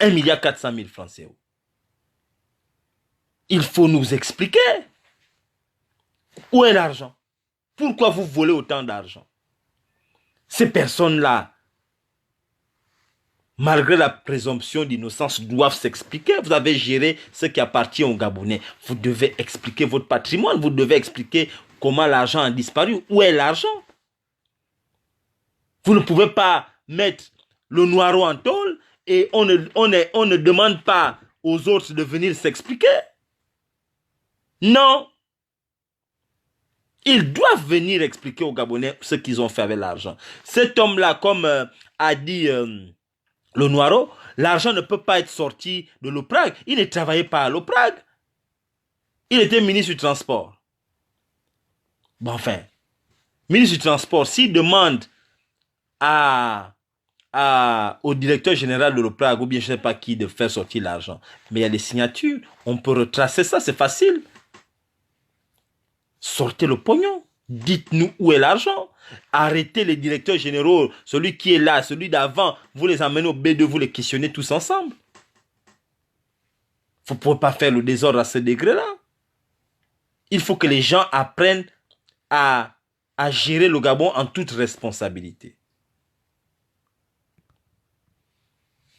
« 1,4 milliard francs, c'est où? Il faut nous expliquer. Où est l'argent? Pourquoi vous volez autant d'argent? Ces personnes-là, malgré la présomption d'innocence, doivent s'expliquer. Vous avez géré ce qui appartient aux Gabonais. Vous devez expliquer votre patrimoine. Vous devez expliquer comment l'argent a disparu. Où est l'argent? Vous ne pouvez pas mettre le noiro en tôle et on ne demande pas aux autres de venir s'expliquer. Non. Ils doivent venir expliquer aux Gabonais ce qu'ils ont fait avec l'argent. Cet homme-là, comme a dit le noiro, l'argent ne peut pas être sorti de l'OPRAG. Il ne travaillait pas à l'OPRAG. Il était ministre du Transport. Bon, enfin, ministre du Transport, s'il demande au directeur général de l'OPRAG ou bien je ne sais pas qui de faire sortir l'argent, mais il y a des signatures, on peut retracer ça, c'est facile. Sortez le pognon, dites-nous où est l'argent, arrêtez les directeurs généraux, celui qui est là, celui d'avant, vous les amenez au B2, vous les questionnez tous ensemble. Vous ne pouvez pas faire le désordre à ce degré-là. Il faut que les gens apprennent à gérer le Gabon en toute responsabilité.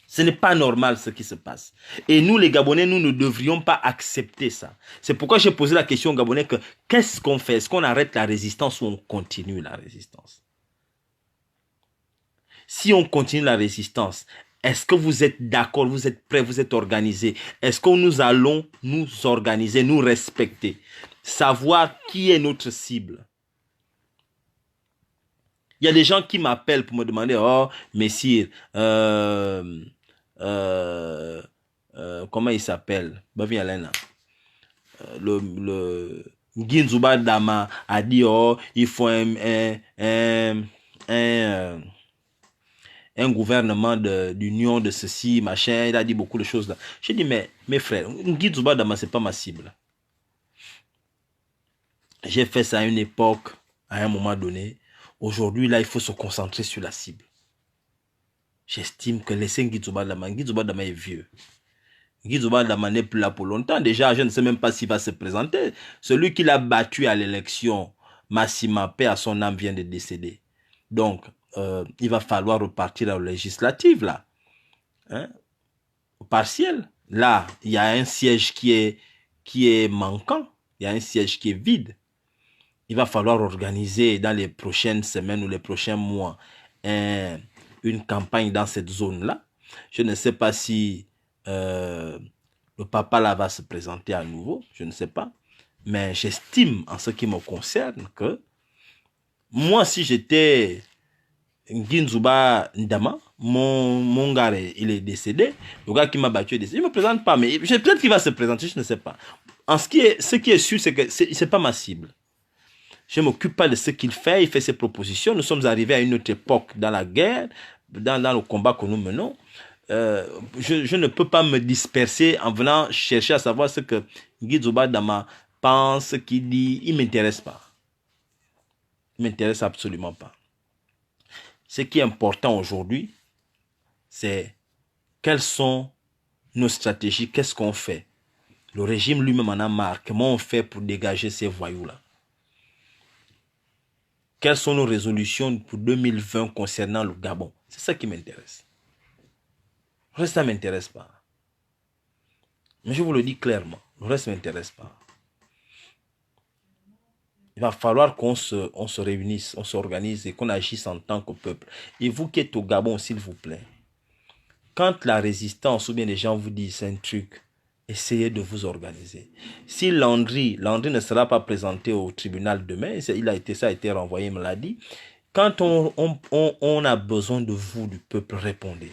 Ce n'est pas normal ce qui se passe. Et nous, les Gabonais, nous ne devrions pas accepter ça. C'est pourquoi j'ai posé la question aux Gabonais que qu'est-ce qu'on fait? Est-ce qu'on arrête la résistance ou on continue la résistance? Si on continue la résistance, est-ce que vous êtes d'accord, vous êtes prêts, vous êtes organisés? Est-ce que nous allons nous organiser, nous respecter? Savoir qui est notre cible? Il y a des gens qui m'appellent pour me demander, oh, messire, comment il s'appelle? Le Ginzuba Dama a dit, oh, il faut un gouvernement d'union de ceci, machin. Il a dit beaucoup de choses là. J'ai dit, mais mes frères, Ginzuba Dama, c'est pas ma cible. J'ai fait ça à une époque, à un moment donné. Aujourd'hui, là, il faut se concentrer sur la cible. J'estime que laisser Ngidzuba Dama est vieux. Ngidzuba Dama n'est plus là pour longtemps. Déjà, je ne sais même pas s'il va se présenter. Celui qui l'a battu à l'élection, Massima, paix à son âme, vient de décéder. Donc, il va falloir repartir aux législatives, là. Hein? Au partiel. Là, il y a un siège qui qui est manquant, il y a un siège qui est vide. Il va falloir organiser dans les prochaines semaines ou les prochains mois une campagne dans cette zone-là. Je ne sais pas si le papa là va se présenter à nouveau, je ne sais pas. Mais j'estime en ce qui me concerne que moi, si j'étais Nginzuba Ndama, mon gars, il est décédé. Le gars qui m'a battu est décédé. Il ne me présente pas, mais peut-être qu'il va se présenter, je ne sais pas. Ce qui est sûr, c'est que ce n'est pas ma cible. Je ne m'occupe pas de ce qu'il fait. Il fait ses propositions. Nous sommes arrivés à une autre époque dans la guerre, dans le combat que nous menons. Je ne peux pas me disperser en venant chercher à savoir ce que Nginzuba Ndama pense, qu'il dit. Il ne m'intéresse pas. Il ne m'intéresse absolument pas. Ce qui est important aujourd'hui, c'est quelles sont nos stratégies, qu'est-ce qu'on fait. Le régime lui-même en a marre. Comment on fait pour dégager ces voyous-là? Quelles sont nos résolutions pour 2020 concernant le Gabon? C'est ça qui m'intéresse. Le reste, ça ne m'intéresse pas. Mais je vous le dis clairement, le reste ne m'intéresse pas. Il va falloir qu'on se réunisse, on s'organise et qu'on agisse en tant que peuple. Et vous qui êtes au Gabon, s'il vous plaît, quand la résistance ou bien les gens vous disent un truc, essayez de vous organiser. Si Landry ne sera pas présenté au tribunal demain, ça a été renvoyé, il me l'a dit. Quand on a besoin de vous, du peuple, répondez.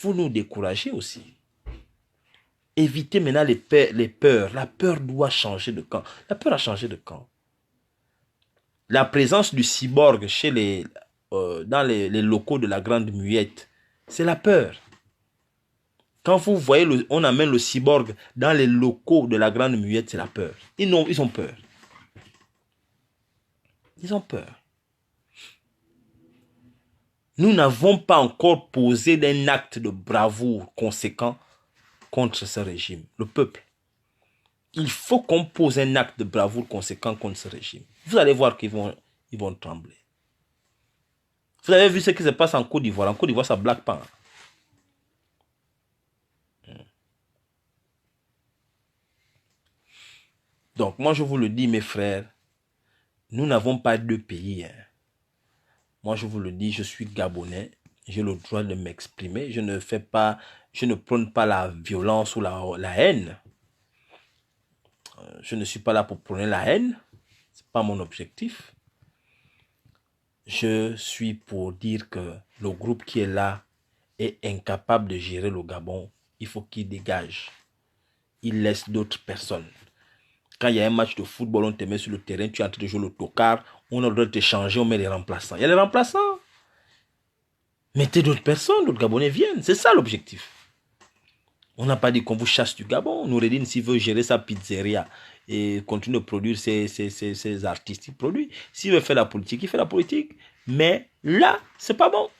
Vous nous découragez aussi. Évitez maintenant les peurs. La peur doit changer de camp. La peur a changé de camp. La présence du cyborg dans les locaux de la Grande Muette, c'est la peur. Quand vous voyez, on amène le cyborg dans les locaux de la Grande Muette, c'est la peur. Ils ont peur. Ils ont peur. Nous n'avons pas encore posé d'un acte de bravoure conséquent contre ce régime, le peuple. Il faut qu'on pose un acte de bravoure conséquent contre ce régime. Vous allez voir qu'ils vont trembler. Vous avez vu ce qui se passe en Côte d'Ivoire. En Côte d'Ivoire, ça ne blague pas. Donc, moi, je vous le dis, mes frères, nous n'avons pas deux pays. Moi, je vous le dis, je suis Gabonais. J'ai le droit de m'exprimer. Je ne prône pas la violence ou la haine. Je ne suis pas là pour prôner la haine. Ce n'est pas mon objectif. Je suis pour dire que le groupe qui est là est incapable de gérer le Gabon. Il faut qu'il dégage. Il laisse d'autres personnes. Quand il y a un match de football, on te met sur le terrain, tu es en train de jouer le tocard, on a le droit de te changer, on met les remplaçants. Il y a les remplaçants. Mettez d'autres personnes, d'autres Gabonais viennent. C'est ça l'objectif. On n'a pas dit qu'on vous chasse du Gabon. Noureddine, s'il veut gérer sa pizzeria et continue de produire ses artistes, il produit. S'il veut faire la politique, il fait la politique. Mais là, c'est pas bon.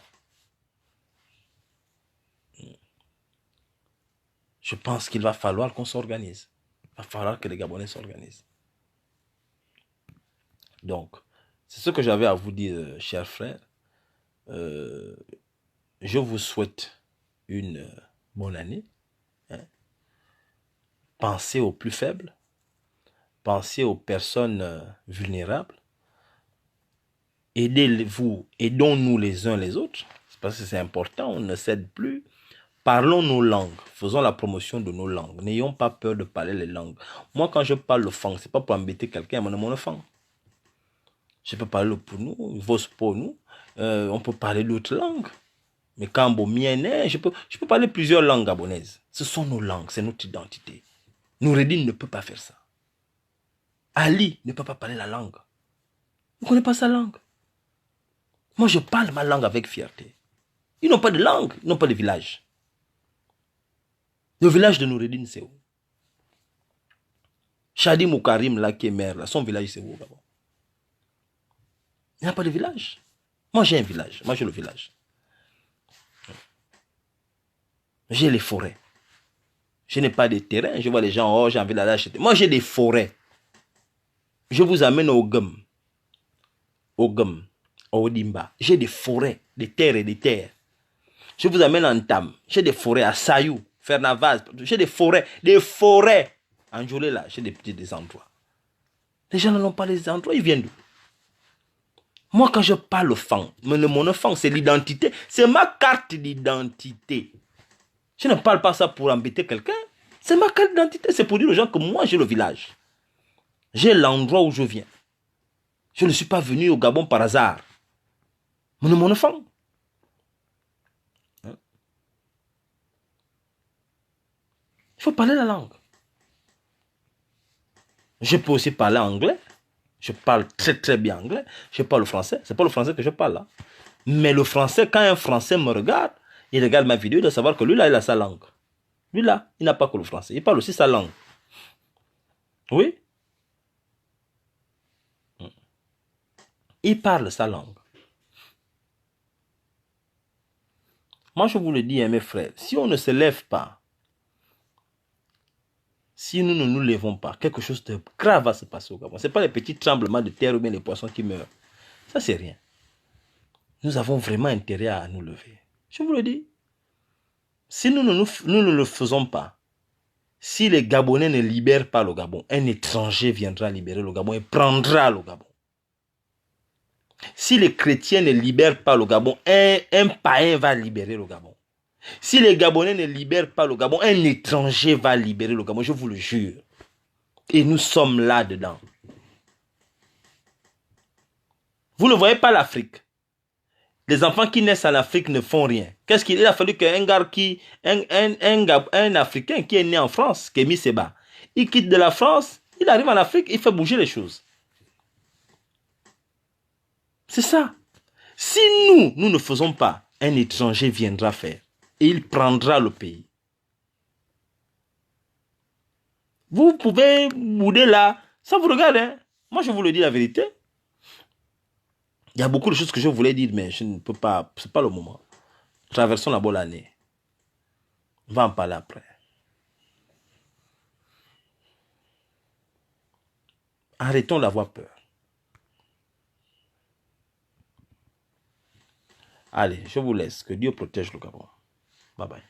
Je pense qu'il va falloir qu'on s'organise. Il va falloir que les Gabonais s'organisent. Donc, c'est ce que j'avais à vous dire, chers frères. Je vous souhaite une bonne année. Pensez aux plus faibles. Pensez aux personnes vulnérables. Aidons-nous les uns les autres. Parce que c'est important, on ne cède plus. Parlons nos langues. Faisons la promotion de nos langues. N'ayons pas peur de parler les langues. Moi, quand je parle le fang, ce n'est pas pour embêter quelqu'un, mais mon fang. Je peux parler pour nous, vos pour nous. On peut parler d'autres langues. Mais quand je peux parler plusieurs langues gabonaises. Ce sont nos langues, c'est notre identité. Noureddine ne peut pas faire ça. Ali ne peut pas parler la langue. Il ne connaît pas sa langue. Moi, je parle ma langue avec fierté. Ils n'ont pas de langue, ils n'ont pas de village. Le village de Noureddine, c'est où? Shadi Moukarim, là, qui est maire, là, son village, c'est où, Gabon? Il n'y a pas de village. Moi, j'ai un village. Moi, j'ai le village. J'ai les forêts. Je n'ai pas de terrain. Je vois les gens, oh, j'ai envie d'aller acheter. Moi, j'ai des forêts. Je vous amène au Gum. Au Gum. Au Dimba. J'ai des forêts, des terres et des terres. Je vous amène en Tam. J'ai des forêts à Sayou, Fernavaz. J'ai des forêts Anjolé, là, j'ai des endroits. Les gens n'ont pas les endroits, ils viennent d'où? Moi, quand je parle Fang, mon Fang, c'est l'identité. C'est ma carte d'identité. Je ne parle pas ça pour embêter quelqu'un. C'est ma carte d'identité. C'est pour dire aux gens que moi, j'ai le village. J'ai l'endroit où je viens. Je ne suis pas venu au Gabon par hasard. Mon enfant. Il faut parler la langue. Je peux aussi parler anglais. Je parle très très bien anglais. Je parle le français. C'est pas le français que je parle là. Mais le français, quand un français me regarde, il regarde ma vidéo, il doit savoir que lui là, il a sa langue. Lui là, il n'a pas que le français. Il parle aussi sa langue. Oui. Il parle sa langue. Moi, je vous le dis, hein, mes frères, si on ne se lève pas, si nous ne nous levons pas, quelque chose de grave va se passer au Gabon. Ce n'est pas les petits tremblements de terre ou bien les poissons qui meurent. Ça, c'est rien. Nous avons vraiment intérêt à nous lever. Je vous le dis. Si nous ne le faisons pas, si les Gabonais ne libèrent pas le Gabon, un étranger viendra libérer le Gabon et prendra le Gabon. Si les chrétiens ne libèrent pas le Gabon, un païen va libérer le Gabon. Si les Gabonais ne libèrent pas le Gabon, un étranger va libérer le Gabon, je vous le jure. Et nous sommes là-dedans. Vous ne voyez pas l'Afrique. Les enfants qui naissent en Afrique ne font rien. Qu'est-ce qu'il a fallu qu'un gars un Africain qui est né en France, Kémy Séba, il quitte de la France, il arrive en Afrique, il fait bouger les choses. C'est ça. Si nous ne faisons pas, un étranger viendra faire. Et il prendra le pays. Vous pouvez bouder là. Ça vous regarde, hein. Moi, je vous le dis la vérité. Il y a beaucoup de choses que je voulais dire, mais je ne peux pas. Ce n'est pas le moment. Traversons la bonne année. On va en parler après. Arrêtons d'avoir peur. Allez, je vous laisse. Que Dieu protège le Gabon. Bye bye.